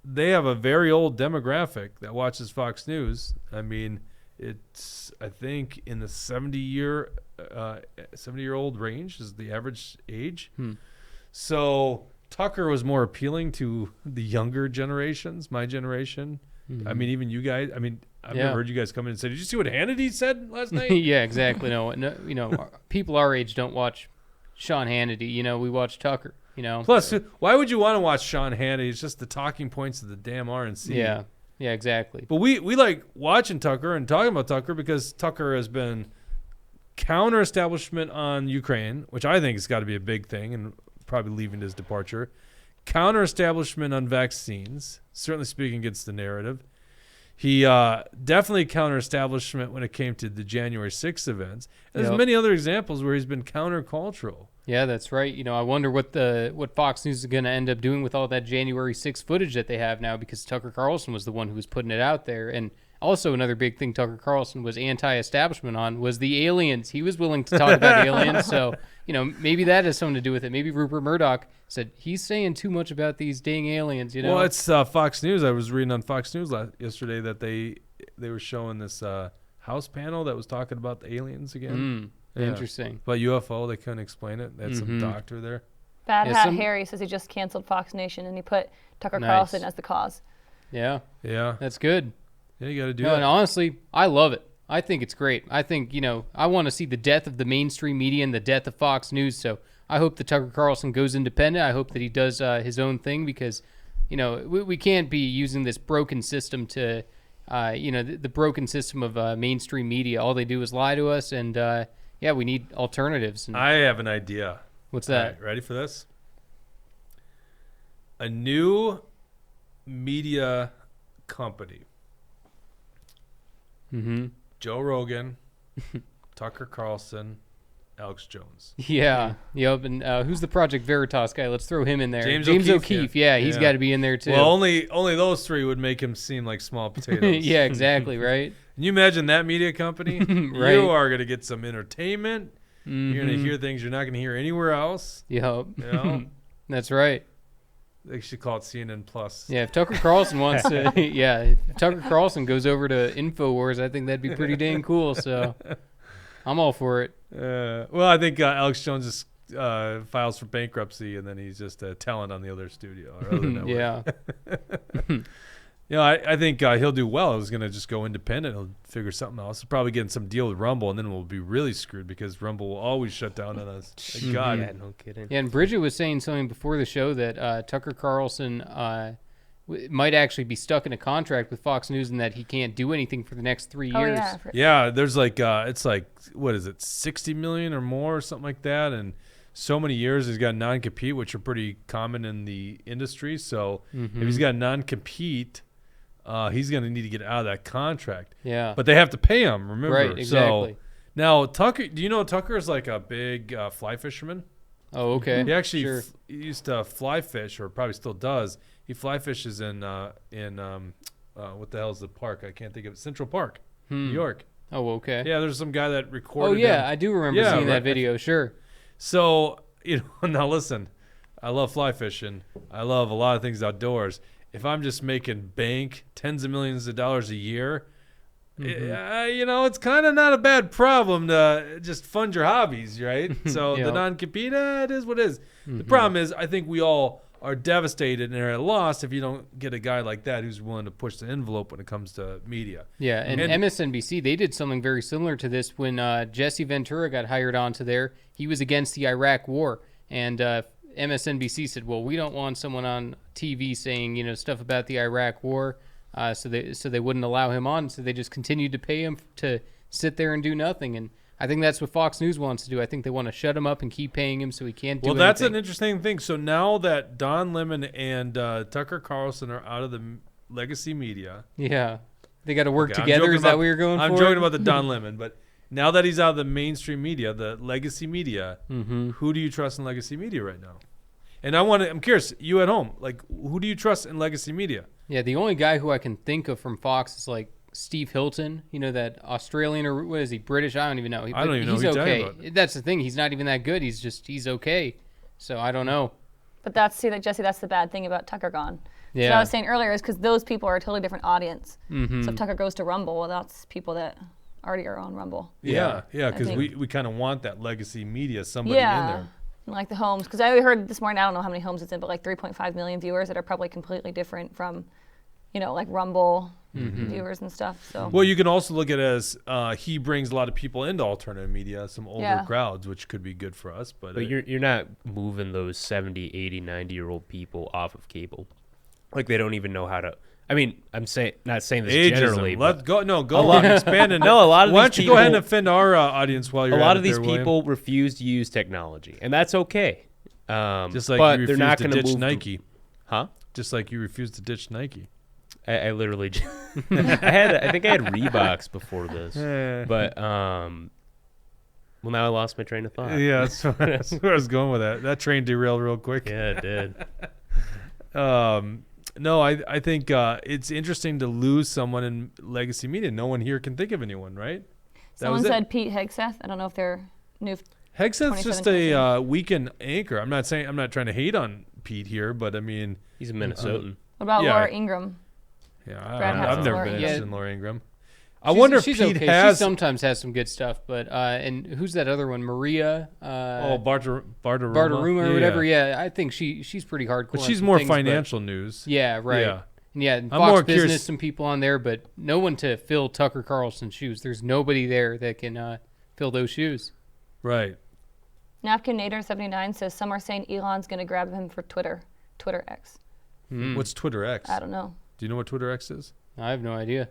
they have a very old demographic that watches Fox News. I mean, it's, I think, in the 70-year-old range is the average age. So Tucker was more appealing to the younger generations, my generation. I mean, even you guys. I mean, I've never heard you guys come in and say, "Did you see what Hannity said last night?" Yeah, exactly. No, people our age don't watch Sean Hannity. We watch Tucker. Plus, why would you want to watch Sean Hannity? It's just the talking points of the damn RNC. Yeah, exactly. But we like watching Tucker and talking about Tucker because Tucker has been counter-establishment on Ukraine, which I think has got to be a big thing and probably leaving his departure. Counter-establishment on vaccines, certainly speaking against the narrative. He definitely counter-establishment when it came to the January 6th events. And there's Yep. many other examples where he's been countercultural. Yeah, that's right. I wonder what Fox News is going to end up doing with all that January 6th footage that they have now, because Tucker Carlson was the one who was putting it out there. And also another big thing Tucker Carlson was anti-establishment on was the aliens. He was willing to talk about aliens. So, maybe that has something to do with it. Maybe Rupert Murdoch said he's saying too much about these dang aliens, Well, it's Fox News. I was reading on Fox News yesterday that they were showing this House panel that was talking about the aliens again. Yeah. Interesting. But UFO, they couldn't explain it. They had some doctor there. Bad Yeah, Hat Harry says he just canceled Fox Nation and he put Tucker Nice. Carlson as the cause. Yeah, Yeah. that's good. Yeah, you got to do No, and that. honestly, I love it. I think it's great. I think, I want to see the death of the mainstream media and the death of Fox News. So I hope that Tucker Carlson goes independent. I hope that he does his own thing, because, we can't be using this broken system to, the broken system of mainstream media. All they do is lie to us. And, we need alternatives. And I have an idea. what's All that? right, ready for this? A new media company. Mm-hmm. Joe Rogan, Tucker Carlson, Alex Jones. Yeah. Yep. And who's the Project Veritas guy? Let's throw him in there. James O'Keefe. O'Keefe, Yeah, he's yeah. got to be in there too. Well, only those three would make him seem like small potatoes. yeah, exactly. Right. Can you imagine that media company? Right. You are going to get some entertainment. Mm-hmm. You're going to hear things you're not going to hear anywhere else. Yep. You know? That's right. They should call it CNN Plus. Yeah, if Tucker Carlson wants to, if Tucker Carlson goes over to InfoWars, I think that'd be pretty dang cool. So I'm all for it. Well, I think Alex Jones just files for bankruptcy, and then he's just a talent on the other studio. Or other network. Yeah. I think he'll do well. He's going to just go independent. He'll figure something else. He'll probably get some deal with Rumble, and then we'll be really screwed because Rumble will always shut down on us. Like, God. Yeah, no kidding. Yeah, and Bridget was saying something before the show that Tucker Carlson might actually be stuck in a contract with Fox News and that he can't do anything for the next 3 years. Oh, yeah. Yeah, there's it's like, what is it, 60 million or more or something like that, and so many years. He's got non-compete, which are pretty common in the industry. So if he's got non-compete, he's going to need to get out of that contract. Yeah. But they have to pay him, remember? Right, exactly. So now Tucker, do you know Tucker is like a big fly fisherman? Oh, okay. He actually Sure. he used to fly fish, or probably still does. He fly fishes in what the hell is the park? I can't think of it. Central Park, New York. Oh, okay. Yeah, there's some guy that recorded. Oh, yeah. him. I do remember Yeah, seeing that right. video. Sure. So, now listen, I love fly fishing. I love a lot of things outdoors. If I'm just making bank, tens of millions of dollars a year, it's kind of not a bad problem to just fund your hobbies, right? So Yeah. the non-compete, it is what it is. The problem is, I think we all are devastated and are at a loss if you don't get a guy like that who's willing to push the envelope when it comes to media. Yeah, and MSNBC, they did something very similar to this when Jesse Ventura got hired onto there. He was against the Iraq war, and MSNBC said, well, we don't want someone on TV saying, stuff about the Iraq war, so they wouldn't allow him on, so they just continued to pay him to sit there and do nothing, and I think that's what Fox News wants to do. I think they want to shut him up and keep paying him so he can't do anything. Well, that's an interesting thing. So now that Don Lemon and Tucker Carlson are out of the legacy media. Yeah. They got to work Okay, I'm together. joking Is that about- what you're going for? I'm joking about the Don Lemon, but now that he's out of the mainstream media, the legacy media, who do you trust in legacy media right now? And I'm curious, you at home, like, who do you trust in legacy media? Yeah, the only guy who I can think of from Fox is like Steve Hilton, that Australian, or what is he, British? I don't even know. I don't even know He's who you're okay. talking about. That's the thing. He's not even that good. He's okay. So I don't know. But Jesse, that's the bad thing about Tucker gone. So what Yeah. I was saying earlier is because those people are a totally different audience. So if Tucker goes to Rumble, well, that's people that already are on Rumble. Yeah, because think- we kind of want that legacy media, somebody in Yeah. there. And like the homes, because I heard this morning, I don't know how many homes it's in, but like 3.5 million viewers that are probably completely different from, like Rumble viewers and stuff. So Well, you can also look at it as he brings a lot of people into alternative media, some older Yeah. crowds, which could be good for us. But But you're not moving those 70, 80, 90-year-old people off of cable. Like, they don't even know how to. I mean, I'm not saying this generally, Let's but go. No, go on. Expand it. No, a lot of Why these don't you go ahead and people- offend our audience while you're a lot at of it these there, William? people refuse to use technology, and that's okay. Just like but you they're refuse not to going ditch move Nike. Huh? Just like you refuse to ditch Nike. I literally, I think I had Reeboks before this, but well, now I lost my train of thought. Yeah, that's where I was going with that. That train derailed real quick. Yeah, it did. No, I think it's interesting to lose someone in legacy media. No one here can think of anyone, right? Someone said Pete Hegseth. I don't know if they're new. Hegseth's just a weekend anchor. I'm not trying to hate on Pete here, but I mean, He's a Minnesotan. What about Yeah. Laura Ingraham? yeah, Brad I've has never Laura been Ingraham. interested in Laura Ingraham. I She's- wonder if she's Pete okay. has. She sometimes has some good stuff, but and who's that other one? Maria. Bartaruma Bartaruma or whatever. Yeah, I think she's pretty hardcore. But on she's some more things, but- financial news. Yeah, right. Yeah. And yeah, I'm more Fox Business, curious- some people on there, but no one to fill Tucker Carlson's shoes. There's nobody there that can fill those shoes. Right. Napkin Nader 79 says some are saying Elon's going to grab him for Twitter X. What's Twitter X? I don't know. Do you know what Twitter X is? I have no idea.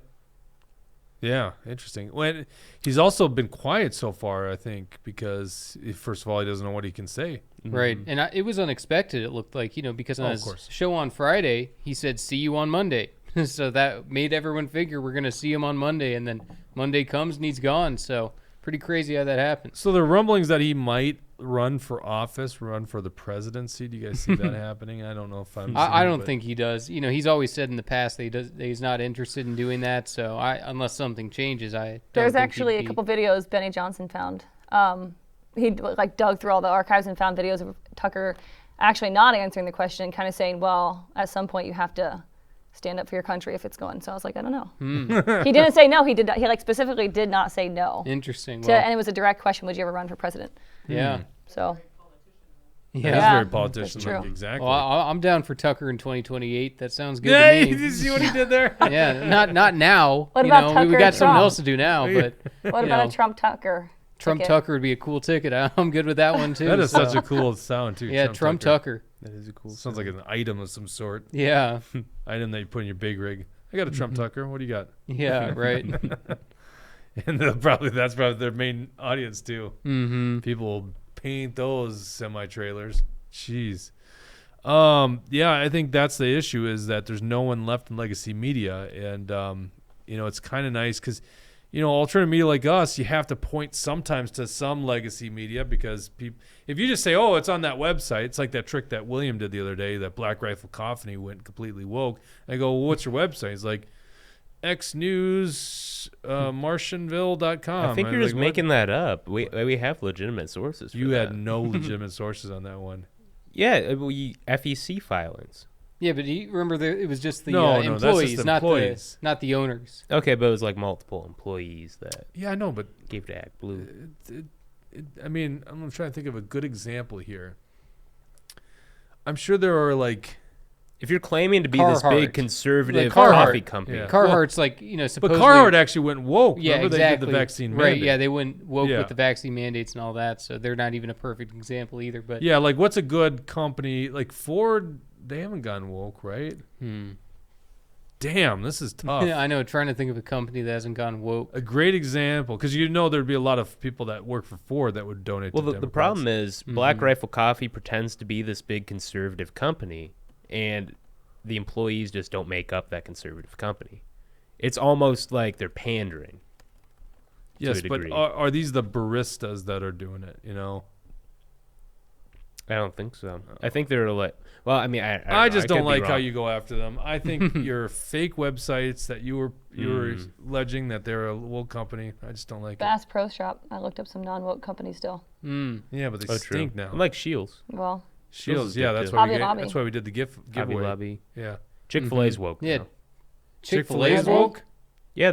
Yeah, interesting. Well, he's also been quiet so far, I think, because first of all, he doesn't know what he can say. Right. And it was unexpected, it looked like, because on Oh, of his course. show on Friday, he said, see you on Monday. So that made everyone figure we're going to see him on Monday. And then Monday comes and he's gone. So pretty crazy how that happens. So the rumblings that he might run for office, run for the presidency. Do you guys see that happening? I don't know if I'm. I don't think he does. He's always said in the past that he's not interested in doing that. So unless something changes, I don't There's think actually he'd a couple videos Benny Johnson found. He dug through all the archives and found videos of Tucker actually not answering the question, kind of saying, well, at some point you have to stand up for your country if it's going. So I was like, I don't know. He didn't say no. He did not. He specifically did not say no. Interesting. And it was a direct question. Would you ever run for president? Yeah. So. That's Yeah, very politician that's like, true. exactly. Well, I'm down for Tucker in 2028. That sounds good Yeah, to did me. you see what he did there? Yeah, not now. What about we Tucker got and something Trump? else to do now, but What you about know, a Trump Tucker? Trump ticket? Tucker would be a cool ticket. I'm good with that one too. That is so. such a cool sound too. Yeah, Trump Tucker. That is a cool. Sounds like an item of some sort. Yeah, Item that you put in your big rig. I got a Trump Tucker. What do you got? yeah, right. And that's probably their main audience too. Mm-hmm. People will paint those semi trailers. Jeez. Yeah, I think that's the issue is that there's no one left in legacy media, and it's kind of nice because alternative media like us, you have to point sometimes to some legacy media because if you just say, oh, it's on that website, it's like that trick that William did the other day, that Black Rifle Coffee went completely woke. I go, well, what's your website? He's like, xnews martianville.com. I think you're just making that up. We have legitimate sources. You for had that. no legitimate sources on that one. Yeah, FEC filings. Yeah, but you remember it was just the No, that's just employees, employees. not the owners. Okay, but it was like multiple employees that Yeah, I know, but gave to Act Blue. I'm trying to think of a good example here. I'm sure there are like, If you're claiming to be this Carhartt. big conservative Like Carhartt. coffee company, Yeah. Carhartt's like but supposedly. Carhartt actually went woke. Yeah, Remember exactly. they did the vaccine right? mandate. Yeah, they went woke Yeah. with the vaccine mandates and all that. So they're not even a perfect example either. But Yeah, like what's a good company like Ford? They haven't gone woke, right? Damn, this is tough. I know. Trying to think of a company that hasn't gone woke. A great example, because there'd be a lot of people that work for Ford that would donate. well, to the Democrats. problem is Black Rifle Coffee pretends to be this big conservative company, and the employees just don't make up that conservative company. It's almost like they're pandering. yes, to a but degree. are these the baristas that are doing it? I don't think so. I think they're like, well, I mean, I don't I know. just could don't be like how wrong. you go after them. I think your fake websites that you were alleging that they're a woke company. I just don't like Bass Pro Shop. I looked up some non-woke companies still. it. Yeah, but they Oh, true. stink now. I like Shields. Well, Shields, is yeah, good that's too. why Hobby Lobby. that's why we did the Hobby giveaway. Lobby. Yeah, Chick-fil-A's woke. Yeah, now. Chick-fil-A's Chick-fil-A. woke. Yeah.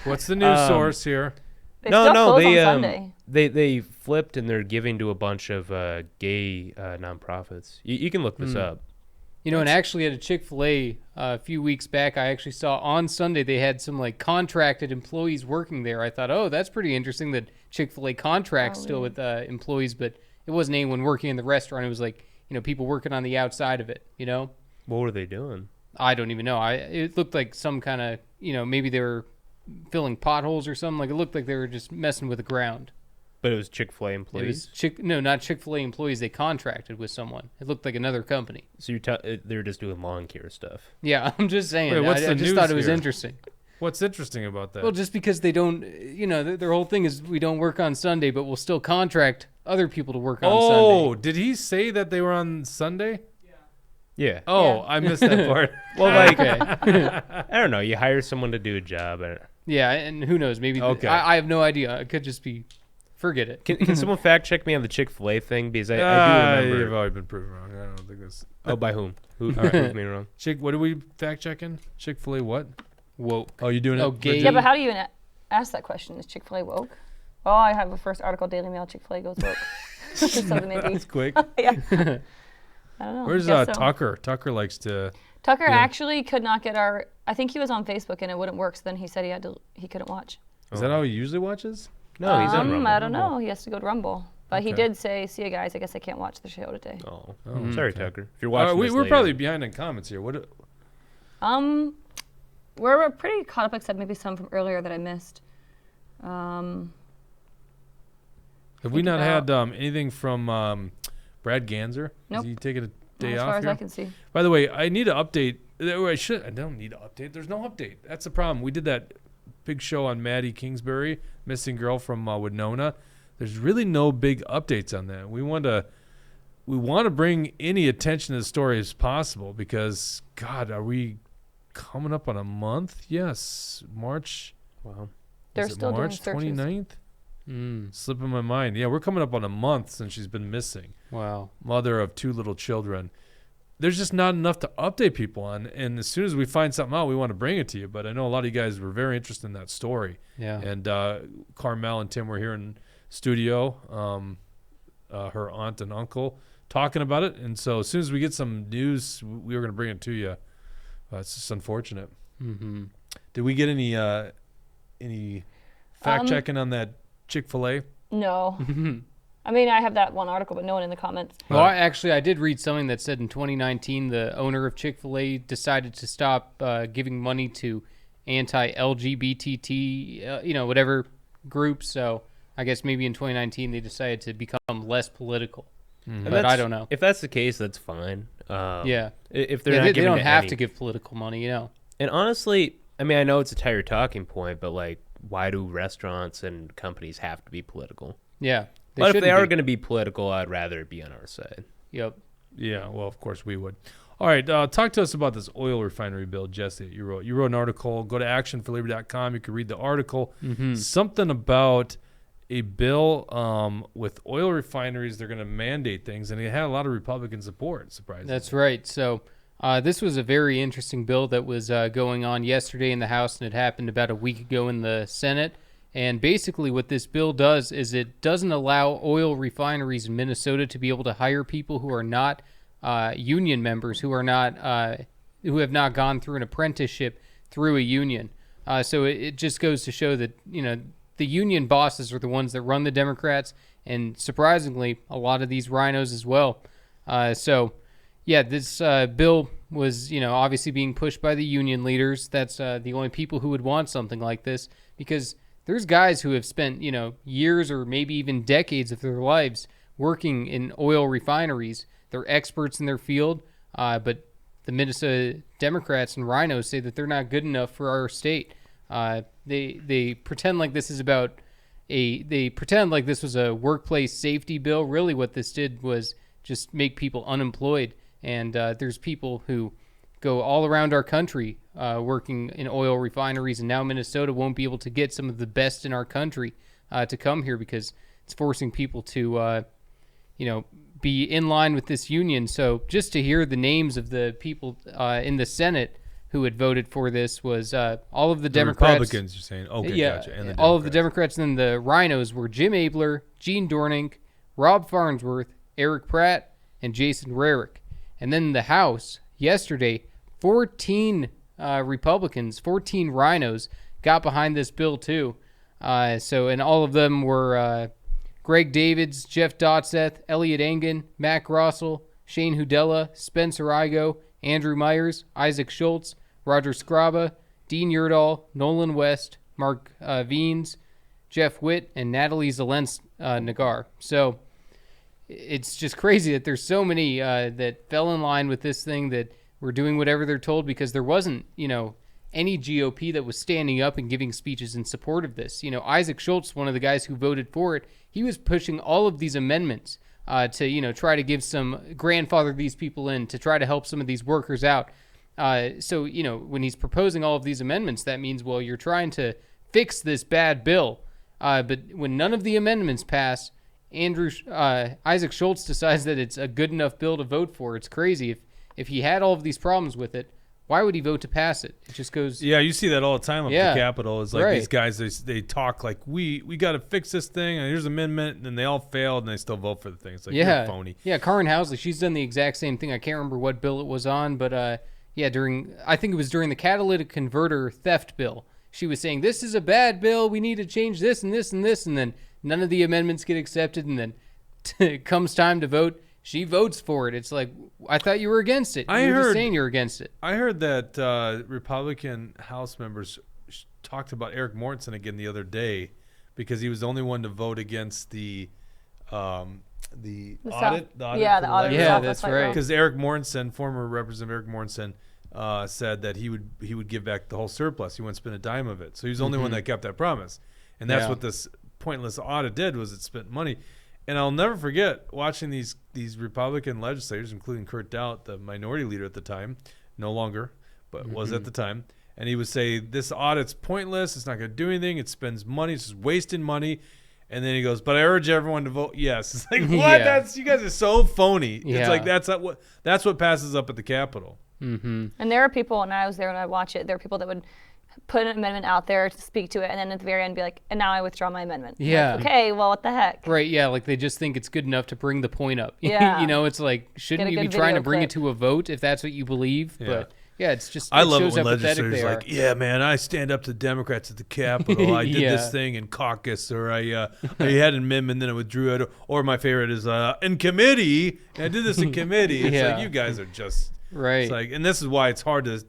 What's the news source here? they still close on Sunday. they flipped and they're giving to a bunch of gay nonprofits. You can look this up. and actually at a Chick-fil-A a few weeks back, I actually saw on Sunday they had some like contracted employees working there. I thought, oh, that's pretty interesting that Chick-fil-A contracts still with employees, but it wasn't anyone working in the restaurant. It was like, people working on the outside of it, What were they doing? I don't even know. It looked like some kind of, maybe they were filling potholes or something. Like it looked like they were just messing with the ground. But it was Chick-fil-A It employees. was not Chick-fil-A employees. They contracted with someone. It looked like another company. So they're just doing lawn care stuff. Yeah, I'm just saying. Wait, what's I the just thought it news was here? interesting. What's interesting about that? Well, just because they don't, their whole thing is we don't work on Sunday, but we'll still contract other people to work on oh, Sunday. did he say that they were on Sunday? Yeah. Oh, Yeah. I missed that part. Well, like Okay. I don't know. You hire someone to do a job. Yeah, and who knows? Maybe Okay. I have no idea. It could just be. Forget it. Can someone fact check me on the Chick-fil-A thing? Because I do You've remember. already been proven wrong. I don't think this. Oh, by whom? Who proved me wrong? What are we fact checking? Chick-fil-A what? Woke. Oh, you doing Oh, it? gay. Yeah, but how do you even ask that question? Is Chick-fil-A woke? Oh, I have a first article, Daily Mail, Chick-fil-A goes woke. Or something maybe. That's quick. Yeah. I don't know. Where's Guess so. Tucker? Tucker likes to. Tucker Yeah. actually could not get our. I think he was on Facebook and it wouldn't work. So then he said he couldn't watch. Is that how he usually watches? No, he's on Rumble. I don't know. He has to go to Rumble. But he Okay. did say, "See you guys. I guess I can't watch the show today." Oh, Oh, sorry, okay. Tucker. If you're watching this we're later. probably behind in comments here. What? We're pretty caught up, except maybe some from earlier that I missed. Have we Think not had about- anything from Brad Ganser? Nope. Is he taking a Not day as off far as here? I can see. By the way, I need to update. I don't need to update. There's no update. That's the problem. We did that big show on Maddie Kingsbury, missing girl from Winona. There's really no big updates on that. We want to bring any attention to the story as possible because, God, are we coming up on a month? Yes, March. Wow. They're Is it still doing March searches. 29th? Mm, Slipping my mind. Yeah, we're coming up on a month since she's been missing. wow. Mother of 2 little children. There's just not enough to update people on. And as soon as we find something out, we want to bring it to you. But I know a lot of you guys were very interested in that story. Yeah. And Carmel and Tim were here in studio, her aunt and uncle, talking about it. And so as soon as we get some news, we were going to bring it to you. It's just unfortunate. Mm-hmm. Did we get any fact checking on that Chick-fil-A? No. I mean, I have that one article, but no one in the comments. Well, I did read something that said in 2019 the owner of Chick-fil-A decided to stop giving money to anti-LGBT, whatever groups. So I guess maybe in 2019 they decided to become less political. And But that's- I don't know. If that's the case, that's fine. Yeah. If they're not They giving don't it have any- to give political money, And honestly, I mean, I know it's a tired talking point, but like, why do restaurants and companies have to be political? Yeah. But if they shouldn't are be. going to be political, I'd rather it be on our side. Yep. Yeah, well, of course we would. All right, talk to us about this oil refinery bill, Jesse. You wrote an article. Go to actionforlabor.com. You can read the article. Mm-hmm. Something about a bill with oil refineries. They're going to mandate things, and it had a lot of Republican support. Surprisingly, That's right. So this was a very interesting bill that was going on yesterday in the House, and it happened about a week ago in the Senate. And basically what this bill does is it doesn't allow oil refineries in Minnesota to be able to hire people who are not union members, who have not gone through an apprenticeship through a union. So it just goes to show that, the union bosses are the ones that run the Democrats, and surprisingly, a lot of these rhinos as well. This bill was, obviously being pushed by the union leaders. That's the only people who would want something like this, because there's guys who have spent, years or maybe even decades of their lives working in oil refineries. They're experts in their field, but the Minnesota Democrats and rhinos say that they're not good enough for our state. They pretend like this is they pretend like this was a workplace safety bill. Really what this did was just make people unemployed. And there's people who go all around our country working in oil refineries, and now Minnesota won't be able to get some of the best in our country to come here because it's forcing people to, be in line with this union. So just to hear the names of the people in the Senate who had voted for this was all of the Democrats. Republicans, you're saying? Okay, Yeah, gotcha. And the all of the Democrats. Democrats, and then the rhinos were Jim Abler, Gene Dornink, Rob Farnsworth, Eric Pratt, and Jason Rarick. And then the House yesterday, 14 Republicans, 14 rhinos got behind this bill too. And all of them were Greg Davids, Jeff Dotseth, Elliot Engen, Mac Rossell, Shane Hudella, Spencer Igo, Andrew Myers, Isaac Schultz, Roger Scraba, Dean Yurdahl, Nolan West, Mark Veens, Jeff Witt, and Natalie Zelens-Nagar. So it's just crazy that there's so many that fell in line with this thing, that were doing whatever they're told, because there wasn't, any GOP that was standing up and giving speeches in support of this. Isaac Schultz, one of the guys who voted for it, he was pushing all of these amendments to, try to give some grandfather these people in, to try to help some of these workers out. So, when he's proposing all of these amendments, that means, well, you're trying to fix this bad bill. But when none of the amendments pass, Isaac Schultz decides that it's a good enough bill to vote for. It's crazy. If he had all of these problems with it, why would he vote to pass it? It just goes. Yeah, you see that all the time up at the Capitol. It's like these guys, they talk like, we got to fix this thing, and here's an amendment, and then they all failed, and they still vote for the thing. It's like, you're phony. Yeah, Karen Housley, she's done the exact same thing. I can't remember what bill it was on, but I think it was during the catalytic converter theft bill. She was saying, this is a bad bill, we need to change this and this and this, and then none of the amendments get accepted, and then it comes time to vote, she votes for it. It's like, I thought you were against it. You were just saying you're against it. I heard that Republican House members talked about Eric Mortensen again the other day, because he was the only one to vote against the audit. The audit. Yeah, that's right. Because Eric Mortensen, former Representative Eric Mortensen, said that he would give back the whole surplus. He wouldn't spend a dime of it. So he was the only one that kept that promise. And that's what this pointless audit did, was it spent money. And I'll never forget watching these Republican legislators, including Kurt Dowd, the minority leader at the time, no longer, but was at the time. And he would say, this audit's pointless. It's not going to do anything. It spends money. It's just wasting money. And then he goes, but I urge everyone to vote yes. It's like, what? You guys are so phony. Yeah. It's like, that's what passes up at the Capitol. And there are people, and I was there when I watch it, there are people that would put an amendment out there to speak to it, and then at the very end be like, and now I withdraw my amendment. Yeah. Like, okay, well, what the heck? Right, yeah, like they just think it's good enough to bring the point up. Yeah. It's like, shouldn't you be trying to bring it to a vote if that's what you believe? Yeah. But yeah, it's just, I it love it shows when how pathetic legislators they are are. like, yeah, man, I stand up to the Democrats at the Capitol. I did Yeah. this thing in caucus, or I had an amendment, then I withdrew it. Or my favorite is in committee. I did this in committee. It's Yeah. like, you guys are just Right. It's like, and this is why it's hard to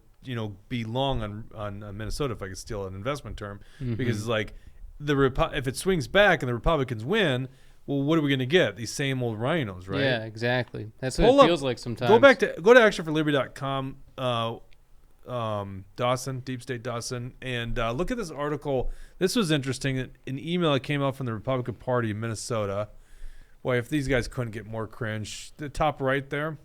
be long on Minnesota, if I could steal an investment term, because it's like if it swings back and the Republicans win, well, what are we going to get? These same old rhinos, right? Yeah, exactly. That's what it feels like sometimes. Go to actionforliberty.com, Dawson, Deep State Dawson, and look at this article. This was interesting. An email that came out from the Republican Party of Minnesota. Boy, if these guys couldn't get more cringe. The top right there.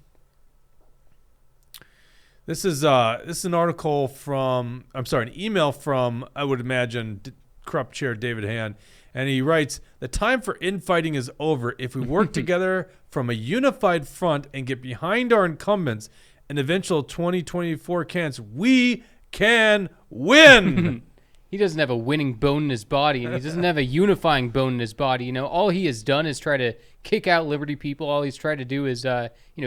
This is an article from, an email from, I would imagine, corrupt chair David Hand. And he writes, the time for infighting is over. If we work together from a unified front and get behind our incumbents and eventual 2024 candidates, we can win. He doesn't have a winning bone in his body, and he doesn't have a unifying bone in his body. All he has done is try to kick out Liberty people. All he's tried to do is,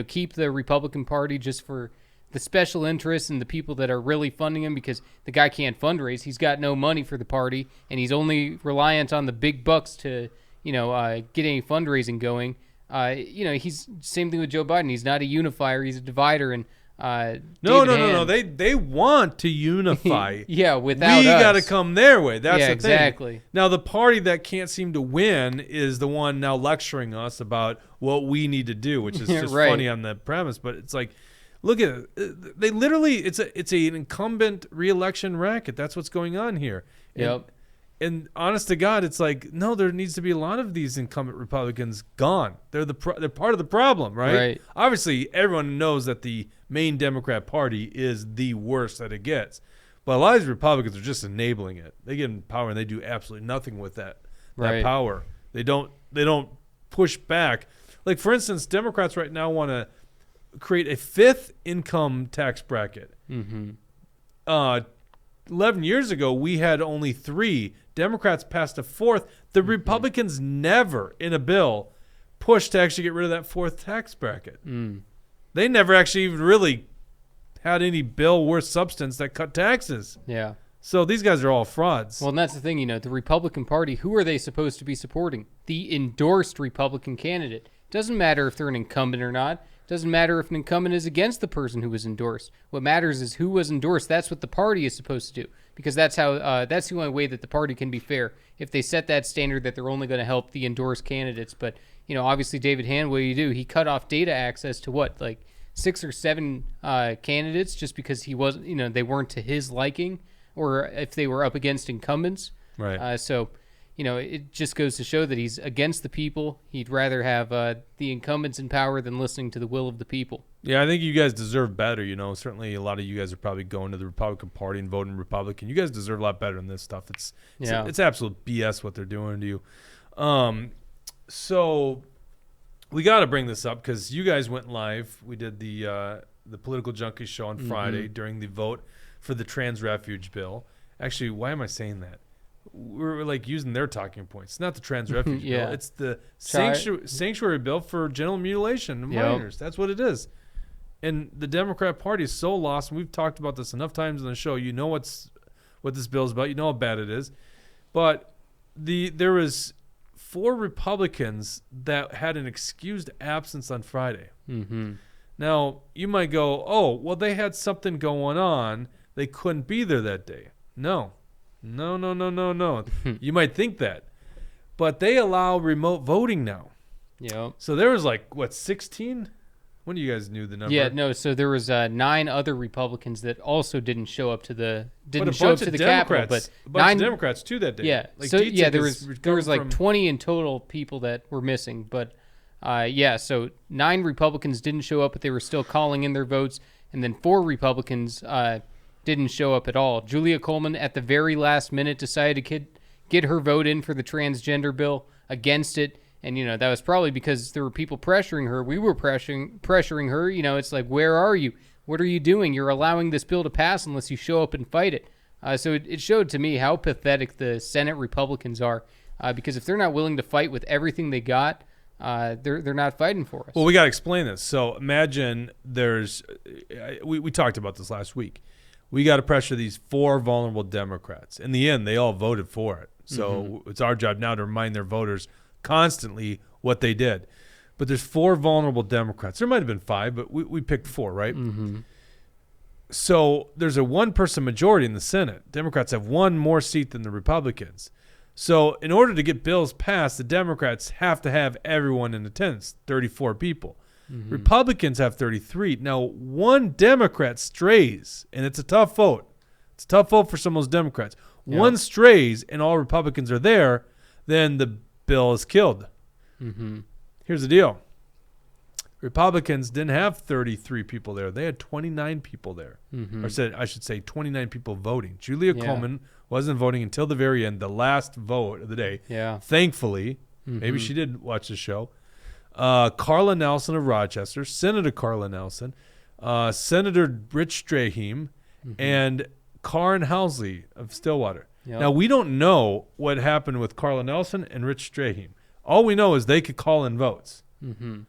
keep the Republican Party just for the special interests and the people that are really funding him, because the guy can't fundraise. He's got no money for the party, and he's only reliant on the big bucks to, get any fundraising going. He's same thing with Joe Biden. He's not a unifier. He's a divider. And No. They want to unify. Yeah, without we us. got to come their way. That's the thing. Exactly. Now, the party that can't seem to win is the one now lecturing us about what we need to do, which is just Right. funny on the premise. But it's like, look at it. They literally, it's an incumbent re-election racket. That's what's going on here. Yep. And honest to God, it's like, no, there needs to be a lot of these incumbent Republicans gone. They're part of the problem, right? Right. Obviously, everyone knows that the main Democrat Party is the worst that it gets. But a lot of these Republicans are just enabling it. They get in power and they do absolutely nothing with that Right. power. They don't push back. Like, for instance, Democrats right now want to create a fifth income tax bracket. 11 years ago, we had only 3. Democrats passed a 4th. The Republicans never, in a bill, pushed to actually get rid of that 4th tax bracket. They never actually even really had any bill worth substance that cut taxes. Yeah. So these guys are all frauds. Well, and that's the thing, the Republican Party, who are they supposed to be supporting? The endorsed Republican candidate. Doesn't matter if they're an incumbent or not. Doesn't matter if an incumbent is against the person who was endorsed. What matters is who was endorsed. That's what the party is supposed to do. because that's how that's the only way that the party can be fair. If they set that standard that they're only going to help the endorsed candidates, but obviously David Hand, what do you do? He cut off data access to what, like 6 or 7 candidates just because he wasn't, they weren't to his liking, or if they were up against incumbents. Right. So it just goes to show that he's against the people. He'd rather have the incumbents in power than listening to the will of the people. Yeah, I think you guys deserve better. Certainly a lot of you guys are probably going to the Republican Party and voting Republican. You guys deserve a lot better than this stuff. It's absolute BS what they're doing to you. So we got to bring this up because you guys went live. We did the Political Junkie show on Friday during the vote for the trans refuge bill. Actually, why am I saying that? We're like using their talking points. It's not the trans refuge bill. It's the sanctuary bill for genital mutilation of minors. That's what it is. And the Democrat Party is so lost, and we've talked about this enough times on the show. You know what this bill is about. You know how bad it is. But there was 4 Republicans that had an excused absence on Friday. Mm-hmm. Now, you might go, oh, well, they had something going on. They couldn't be there that day. No. You might think that. But they allow remote voting now. Yep. So there was 16? When do you guys knew the number? Yeah, no. So there was 9 other Republicans that also didn't show up to the Capitol, but a bunch of Democrats too that day. Yeah. There was like 20 in total people that were missing, but so 9 Republicans didn't show up, but they were still calling in their votes, and then 4 Republicans didn't show up at all. Julia Coleman at the very last minute decided to get her vote in for the transgender bill against it. And, that was probably because there were people pressuring her. We were pressuring her. It's like, where are you? What are you doing? You're allowing this bill to pass unless you show up and fight it. So it showed to me how pathetic the Senate Republicans are, because if they're not willing to fight with everything they got, they're not fighting for us. Well, we got to explain this. So imagine we talked about this last week. We got to pressure these 4 vulnerable Democrats. In the end, they all voted for it. So it's our job now to remind their voters constantly what they did. But there's 4 vulnerable Democrats. There might have been 5, but we picked 4, right? Mm-hmm. So there's a 1-person majority in the Senate. Democrats have 1 more seat than the Republicans. So in order to get bills passed, the Democrats have to have everyone in attendance, 34 people. Mm-hmm. Republicans have 33. Now, 1 Democrat strays, and it's a tough vote. It's a tough vote for some of those Democrats. Yep. 1 strays and all Republicans are there, then the bill is killed. Mm-hmm. Here's the deal. Republicans didn't have 33 people there. They had 29 people there. Mm-hmm. Or I should say 29 people voting. Julia Coleman wasn't voting until the very end, the last vote of the day. Yeah. Thankfully, maybe she did watch the show. Carla Nelson of Rochester, Senator Carla Nelson, Senator Rich Strayheim, and Karin Housley of Stillwater. Yep. Now, we don't know what happened with Carla Nelson and Rich Strayheim. All we know is they could call in votes. Mm-hmm.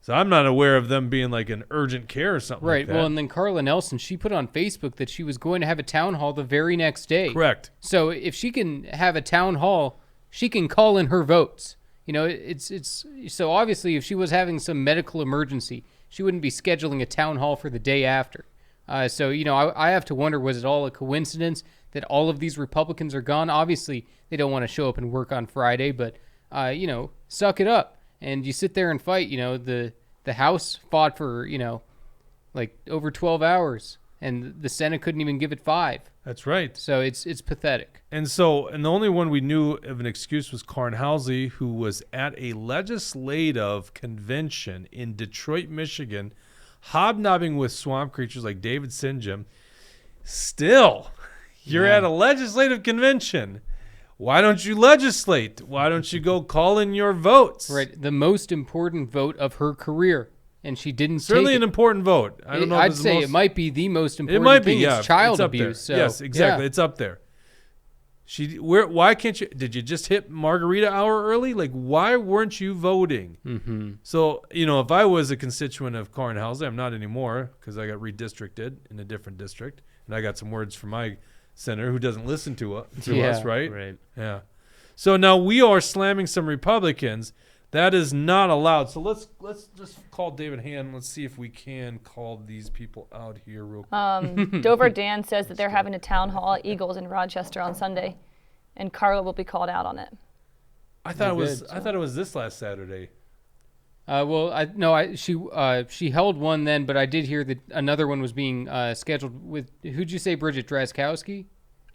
So I'm not aware of them being like an urgent care or something like that. Right. Well, and then Carla Nelson, she put on Facebook that she was going to have a town hall the very next day. Correct. So if she can have a town hall, she can call in her votes. It's so obviously if she was having some medical emergency, she wouldn't be scheduling a town hall for the day after. So I have to wonder, was it all a coincidence that all of these Republicans are gone? Obviously, they don't want to show up and work on Friday, but, suck it up. And you sit there and fight. The House fought for, like over 12 hours, and the Senate couldn't even give it 5. That's right. So it's pathetic. And the only one we knew of an excuse was Karin Housley, who was at a legislative convention in Detroit, Michigan, hobnobbing with swamp creatures like David Sinjim. Still, you're at a legislative convention. Why don't you legislate? Why don't you go call in your votes? Right, the most important vote of her career, and she didn't Certainly take an important vote. I don't know. I'd say it might be the most important it might thing. Be, yeah. It's child it's up abuse. There. So, yes, exactly. Yeah. It's up there. Why can't you? Did you just hit margarita hour early? Like, why weren't you voting? Mm-hmm. So, if I was a constituent of Karin Housley, I'm not anymore because I got redistricted in a different district, and I got some words from my senator who doesn't listen to us, right? Right. Yeah. So now we are slamming some Republicans That is not allowed. So let's just call David Hand. Let's see if we can call these people out here real quick. Dover Dan says that they're having a town hall at Eagles in Rochester on Sunday, and Carla will be called out on it. I thought good, I thought it was this last Saturday. She held one then, but I did hear that another one was being scheduled with. Who'd you say, Bridget Drazkowski?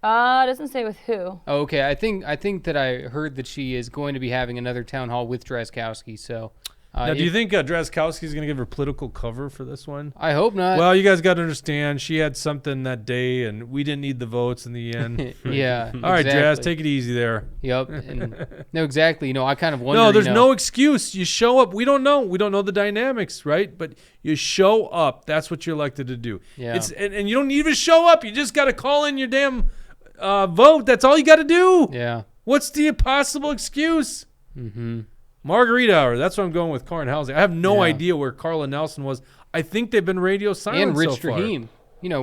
Doesn't say with who. Oh, okay, I think that I heard that she is going to be having another town hall with Drazkowski. So, Now, do you think Drazkowski is going to give her political cover for this one? I hope not. Well, you guys got to understand, she had something that day, and we didn't need the votes in the end. Yeah. All right, exactly. Draz, take it easy there. Yep. And, no, exactly. I kind of wonder. No, there's no excuse. You show up. We don't know. We don't know the dynamics, right? But you show up. That's what you're elected to do. Yeah. And you don't even show up. You just got to call in your damn vote. That's all you got to do. Yeah. What's the possible excuse? Mm-hmm. Margarita Hour. That's what I'm going with Karin Housing. I have no Yeah. idea where Carla Nelson was. I think they've been radio silent And Rich so far. Drahim.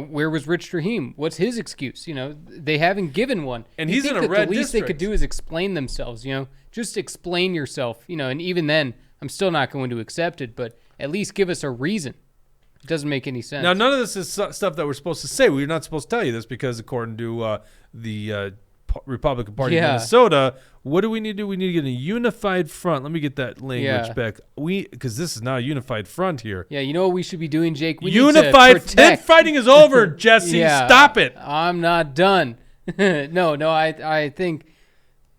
Where was Rich Drahim? What's his excuse? They haven't given one. And You he's think in a that red the least district. they could do is explain themselves. Just explain yourself. And even then, I'm still not going to accept it. But at least give us a reason. It doesn't make any sense. Now, none of this is stuff that we're supposed to say. We're not supposed to tell you this because, according to the Republican Party of Yeah. Minnesota, what do we need to do? We need to get a unified front. Let me get that language Yeah. back. Because this is not a unified front here. Yeah, you know what we should be doing, Jake? We Unified. need to That protect. fighting is over, Jesse. Yeah, Stop it. I'm not done. No, I think,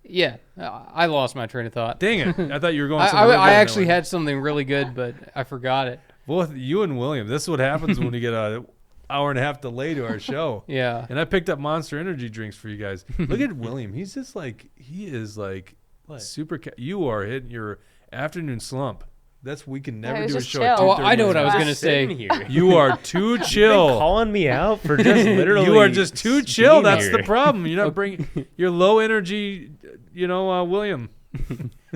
yeah, I lost my train of thought. Dang it. I thought you were going I somewhere. actually had something really good, but I forgot it. Both you and William. This is what happens when we get an hour and a half delay to our show. Yeah. And I picked up Monster Energy drinks for you guys. Look at William. He's just like, he is like super. You are hitting your afternoon slump. We can never was do a just show at chill. 2:30. Oh, I know what I was Wow. going to say. Sitting here. You are too You've been chill. calling me out for just literally. You are just too chill. being That's here. the problem. You're not bringing your low energy, William.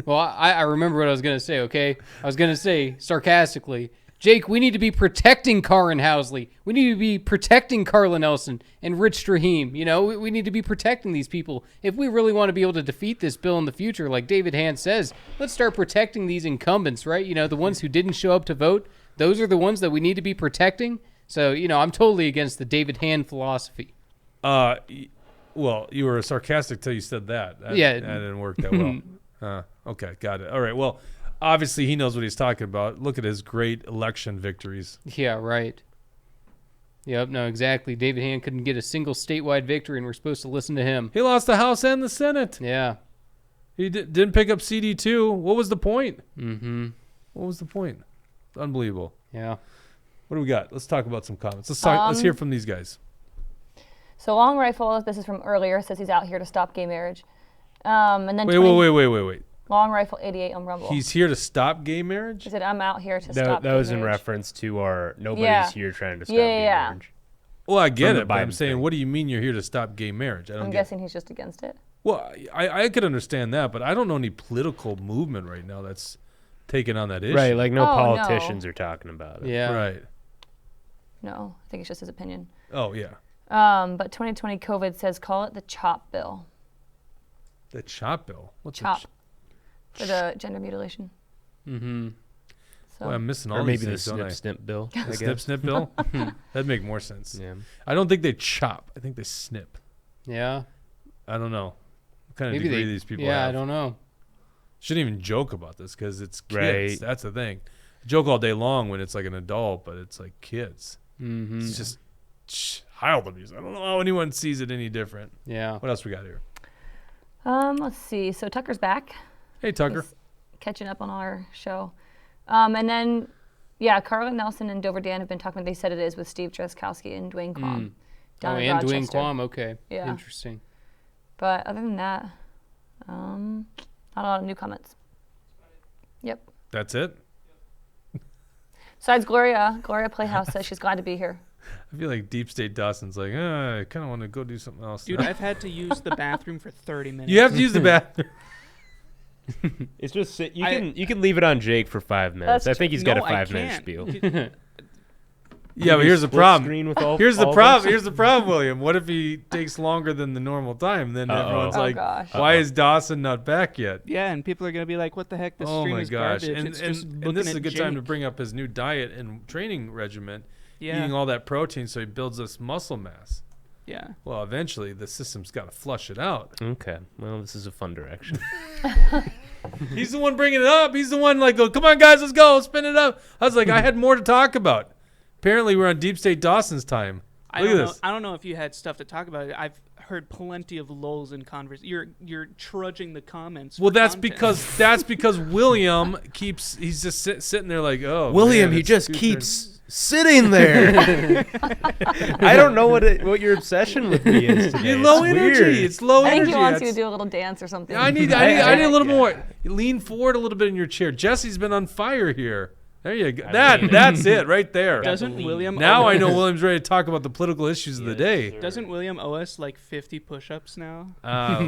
Well, I remember what I was going to say, okay? I was going to say sarcastically, Jake, we need to be protecting Karin Housley. We need to be protecting Carla Nelson and Rich Drahim. We need to be protecting these people. If we really want to be able to defeat this bill in the future, like David Hand says, let's start protecting these incumbents, right? The ones who didn't show up to vote, those are the ones that we need to be protecting. So, I'm totally against the David Hand philosophy. Well, you were sarcastic till you said that. Yeah. That didn't work that well. Okay, got it. All right, well, obviously he knows what he's talking about. Look at his great election victories. Yeah, right. Yep, no, exactly. David Hand couldn't get a single statewide victory, and we're supposed to listen to him. He lost the House and the Senate. Yeah. He didn't pick up CD2. What was the point? Mm-hmm. What was the point? Unbelievable. Yeah. What do we got? Let's talk about some comments. Let's hear from these guys. So Long Rifle, this is from earlier, says he's out here to stop gay marriage. And then Wait. Long Rifle 88 on Rumble. He's here to stop gay marriage? He said, I'm out here to stop That gay was in marriage. reference to our nobody's Yeah. here trying to stop Yeah, gay yeah. marriage. Well, I get From the it, but I'm Biden saying, thing. what do you mean you're here to stop gay marriage? I don't I'm get guessing he's just against it. Well, I could understand that, but I don't know any political movement right now that's taking on that issue. Right, like no Oh, politicians no. are talking about it. Yeah. Right. No, I think it's just his opinion. Oh, yeah. But 2020 COVID says call it the CHOP bill. The CHOP bill. What's CHOP. For the gender mutilation. Mm-hmm. So Boy, I'm missing all Or these maybe the things, don't I? snip snip bill. I The guess. snip snip bill? That'd make more sense. Yeah. I don't think they chop. I think they snip. Yeah. I don't know. What kind of Maybe degree they. these people Yeah, have. I don't know. Shouldn't even joke about this because it's kids. Right. That's the thing. Joke all day long when it's like an adult, but it's like kids. Mm-hmm. It's just child abuse. I don't know how anyone sees it any different. Yeah. What else we got here? let's see. So Tucker's back. Hey, Tucker. He's catching up on our show. And then, yeah, Carla Nelson and Dover Dan have been talking. They said it is with Steve Drazkowski and Dwayne Quam. Down in and Dwayne Rochester. Quam. Okay. Yeah. Interesting. But other than that, not a lot of new comments. Yep. That's it? Besides Gloria Playhouse says she's glad to be here. I feel like Deep State Dawson's like, I kind of want to go do something else. Dude, now." I've had to use the bathroom for 30 minutes. You have to use the bathroom. It's just you can leave it on Jake for 5 minutes. That's I think he's got a No, I 5-minute can't. spiel. Yeah, but here's the Split problem. screen with all- Here's the all of problem. us? Here's the problem, William. What if he takes longer than the normal time? Then Uh-oh. everyone's Oh, like, gosh. "Why is Dawson not back yet?" Yeah, and people are gonna be like, "What the heck? This Oh stream my is gosh! garbage." And, It's just and looking this is at a good time to Jake. bring up his new diet and training regimen. Yeah, Eating all that protein so he builds this muscle mass. yeah. Well, eventually the system's got to flush it out. Okay. Well, this is a fun direction. He's the one bringing it up. He's the one like, go, come on, guys, let's go, spin it up. I was like, I had more to talk about. Apparently, we're on Deep State Dawson's time. I Look don't at know. this. I don't know if you had stuff to talk about. I've heard plenty of lulls in converse. You're trudging the comments. Well, for that's content. because William he's just sitting there like, oh, William, man, he it's just too keeps sitting there. I don't know what your obsession with me is today. You're low It's energy. weird. It's low I think energy. he wants you That's- to do a little dance or something. I need a little yeah. more. Lean forward a little bit in your chair. Jesse's been on fire here. There you go. That's it right there. Doesn't William? Now owe I us- know William's ready to talk about the political issues of the day. Doesn't William owe us like 50 push-ups now?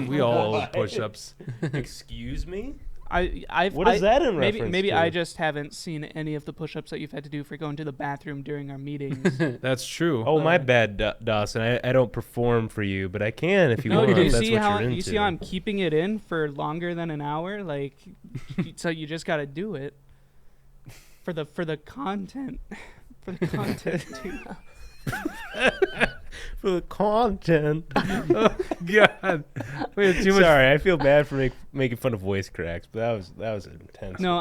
We all owe push-ups. Excuse me? What is that in reference Maybe to? I just haven't seen any of the push-ups that you've had to do for going to the bathroom during our meetings. That's true. Oh, my bad, Dawson. I don't perform for you, but I can if you No, want. do you That's see what how you're into. you see how I'm keeping it in for longer than an hour? Like, so you just got to do it for the content, for the content. Dude. for the content. God, we had too much. Sorry, I feel bad for making fun of voice cracks, but that was intense. No,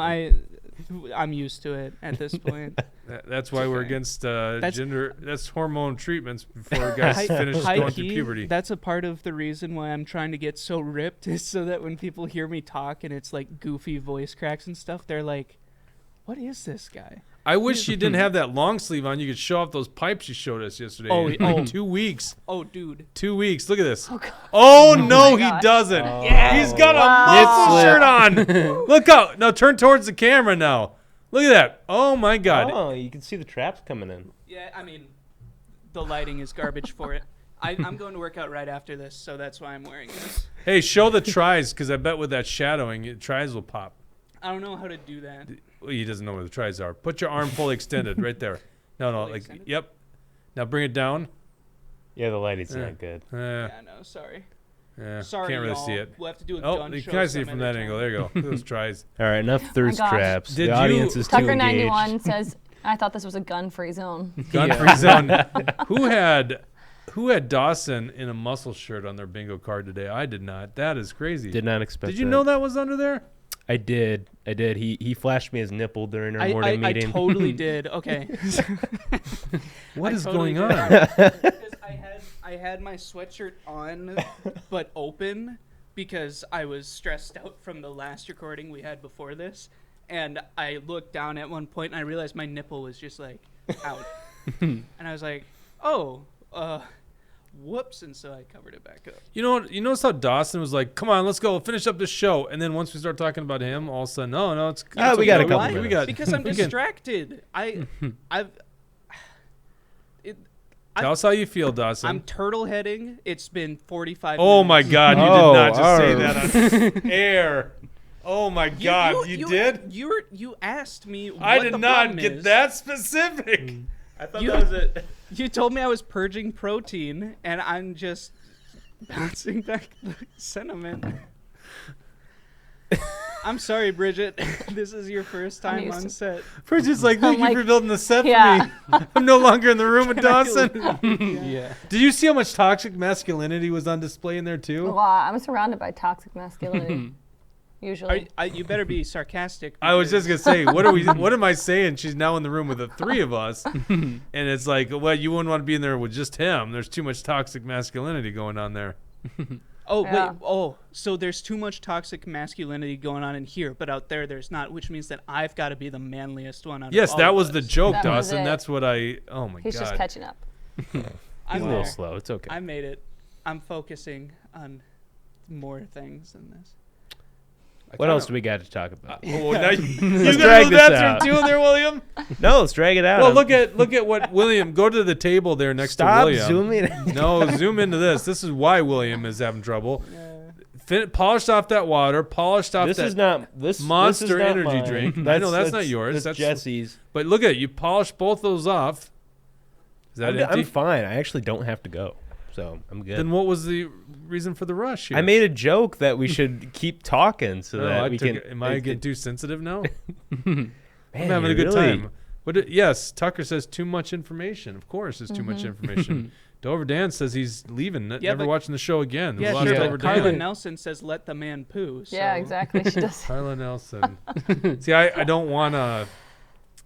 I'm used to it at this point. That's why we're okay. against gender. That's hormone treatments before guys finish High going through key, puberty. that's a part of the reason why I'm trying to get so ripped is so that when people hear me talk and it's like goofy voice cracks and stuff, they're like, "What is this guy?" I wish you didn't have that long sleeve on. You could show off those pipes you showed us yesterday. Oh, In oh. 2 weeks. Oh, dude. 2 weeks. Look at this. Oh, God. Oh, no, my he gosh. doesn't. Yeah. He's got a Wow. muscle shirt on. Look out. Now turn towards the camera now. Look at that. Oh, my God. Oh, you can see the traps coming in. Yeah, I mean, the lighting is garbage for it. I'm going to work out right after this, so that's why I'm wearing this. Hey, show the tries, because I bet with that shadowing, tries will pop. I don't know how to do that. Well, he doesn't know where the tries are. Put your arm fully extended right there. No, Fully like, extended? yep. Now bring it down. Yeah, the lighting's Yeah. not good. Yeah, no, sorry. Can't Sorry, really y'all. see it. We'll have to do a Oh, gun you show can see it some from that other angle. time. There you go. Look at those tries. All right, enough thirst gosh. traps. Did the you- audience is too Tucker engaged. 91 says, "I thought this was a gun-free zone." Gun-free zone. Who had Dawson in a muscle shirt on their bingo card today? I did not. That is crazy. Did not expect Did you know that was under there? I did. He flashed me his nipple during our I morning meeting. totally did. Okay. What I is totally going did. on? Because I had my sweatshirt on but open because I was stressed out from the last recording we had before this, and I looked down at one point and I realized my nipple was just like out, and I was like, "Oh, whoops!" And so I covered it back up. You know what? You notice how Dawson was like, "Come on, let's go finish up this show," and then once we start talking about him, all of a sudden, no, it's Ah, it's we got a okay. couple We minutes. got Because I'm we can- distracted. Tell us how you feel, Dawson. I'm turtle heading. It's been 45 Oh minutes. my God! You Oh, did not just say alright. that on air. Oh my God! You did? You asked me. I what did the not problem get is. that specific. I thought You- that was it. You told me I was purging protein, and I'm just bouncing back the sentiment. I'm sorry, Bridget. This is your first I'm time used on to- set. Bridget's like, thank I'm you for like, building the set yeah. for me. I'm no longer in the room with Dawson. Yeah. Did you see how much toxic masculinity was on display in there too? Well, I'm surrounded by toxic masculinity. Usually. You better be sarcastic. I was just because- gonna say, what am I saying? She's now in the room with the three of us, and it's like, well, you wouldn't want to be in there with just him. There's too much toxic masculinity going on there. Oh Yeah. wait. Oh, so there's too much toxic masculinity going on in here, but out there's not, which means that I've got to be the manliest one. Out Yes, of all that of was the us. joke, That was Dawson. it. That's what I. Oh my He's God. just catching up. He's I'm a little there. slow. It's okay. I made it. I'm focusing on more things than this. What else do we got to talk about? Oh, now you Let's gotta drag go to the this bathroom out. too, there, William. No, let's drag it out. Well, look at what William. Go to the table there next Stop to William. zooming. No, zoom into this. This is why William is having trouble. Polished off that water. Polished off This that. is not this Monster this is not energy mine. drink. I know that's not yours. That's That's Jesse's. But look at it. You polished both those off. Is that empty? I'm fine. I actually don't have to go, so I'm good. Then what was the reason for the rush here? I made a joke that we should keep talking so No, that I we took can. it. Am I getting too sensitive now? Man, I'm having a you're good really- time. But yes, Tucker says too much information. Of course, it's too much information. Dover Dan says he's leaving, never but- watching the show again. We Yeah, lost sure, Dover but Carla Dan. Nelson says let the man poo. So. Yeah, exactly. She does. Carla Nelson. See, I don't want to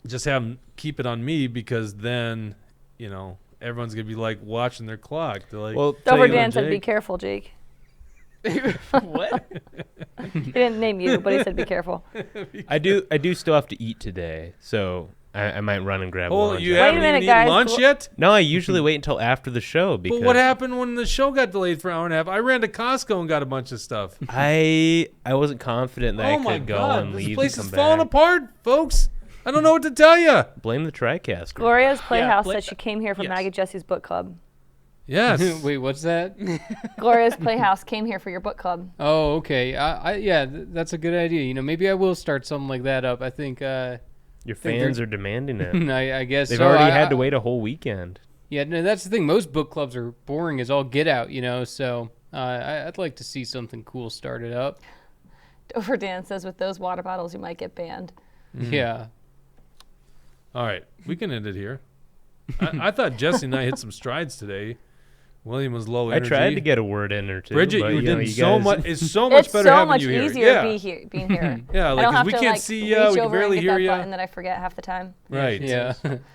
just have him keep it on me because then, everyone's going to be like watching their clock. They're like, Well, Dover you what, Dan said, "Be Jake? careful, Jake." What? He didn't name you, but he said, "Be careful." I do still have to eat today, so I might run and grab oh, lunch. you Wait a haven't minute, even eaten guys. lunch yet? No, I usually wait until after the show because But what happened when the show got delayed for an hour and a half? I ran to Costco and got a bunch of stuff. I wasn't confident that Oh I my could go God, and this leave place and is come falling back. apart, folks. I don't know what to tell you. Blame the TriCast. Gloria's Playhouse Play- said she came here from yes. Maggie Jesse's book club. Yes. Wait, what's that? Gloria's Playhouse came here for your book club. Oh, okay. That's a good idea. Maybe I will start something like that up. I think. Your think fans they're- are demanding it. I guess They've so. already I- had to wait a whole weekend. Yeah, no, that's the thing. Most book clubs are boring as all get out. So I'd like to see something cool started up. Dover Dan says, "With those water bottles, you might get banned." Yeah. All right, we can end it here. I thought Jesse and I hit some strides today. William was low I energy. tried to get a word in or two. Bridget, but, you know, did you so guys- much. It's so much It's better so having much you here. easier Yeah, being here. yeah. I Like don't 'cause have we to can't see you. reach We can over barely and get hear that you. button that I forget half the time. Right. Yeah.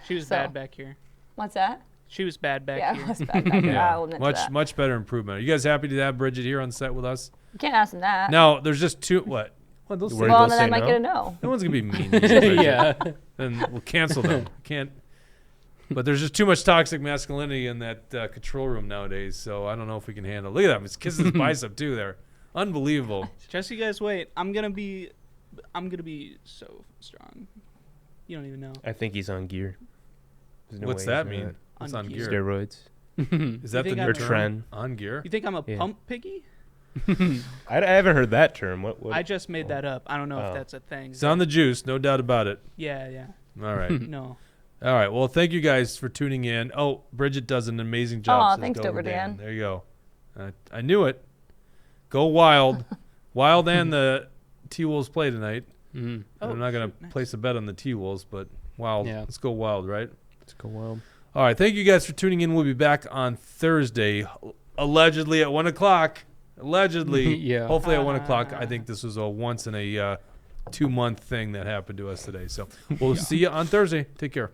She was So- bad back here. What's that? She was bad back Yeah, here. it was bad back there. I will admit to Much that. much better improvement. Are you guys happy to have Bridget here on set with us? You can't ask him that. Now, there's just two. What? What those Were things? Well, they'll then I say might no? get a no. No one's gonna be mean. to Bridget. Yeah. Then we'll cancel them. Can't. But there's just too much toxic masculinity in that control room nowadays. So I don't know if we can handle. Look at that. He's kissing his bicep too. There, unbelievable. Just you guys wait. I'm gonna be so strong. You don't even know. I think he's on gear. There's no What's way that he's mean? not. It's on On gear. Steroids. Is that the think new I'm- term? Tren. On gear. You think I'm a Yeah. pump piggy? I haven't heard that term. What? I just made that up. I don't know Oh. if that's a thing. It's on the juice, no doubt about it. Yeah. All right. No. All right. Well, thank you guys for tuning in. Oh, Bridget does an amazing job. Aw, says thanks, Dover Dan. There you go. I knew it. Go Wild. Wild and the T-Wolves play tonight. Mhm. I'm not going to place a bet on the T-Wolves, but Wild. Yeah. Let's go Wild, right? Let's go wild. All right. Thank you guys for tuning in. We'll be back on Thursday, allegedly at 1 o'clock. Allegedly. Yeah. Hopefully at 1 o'clock. I think this was a once in a 2-month thing that happened to us today. So we'll see you on Thursday. Take care.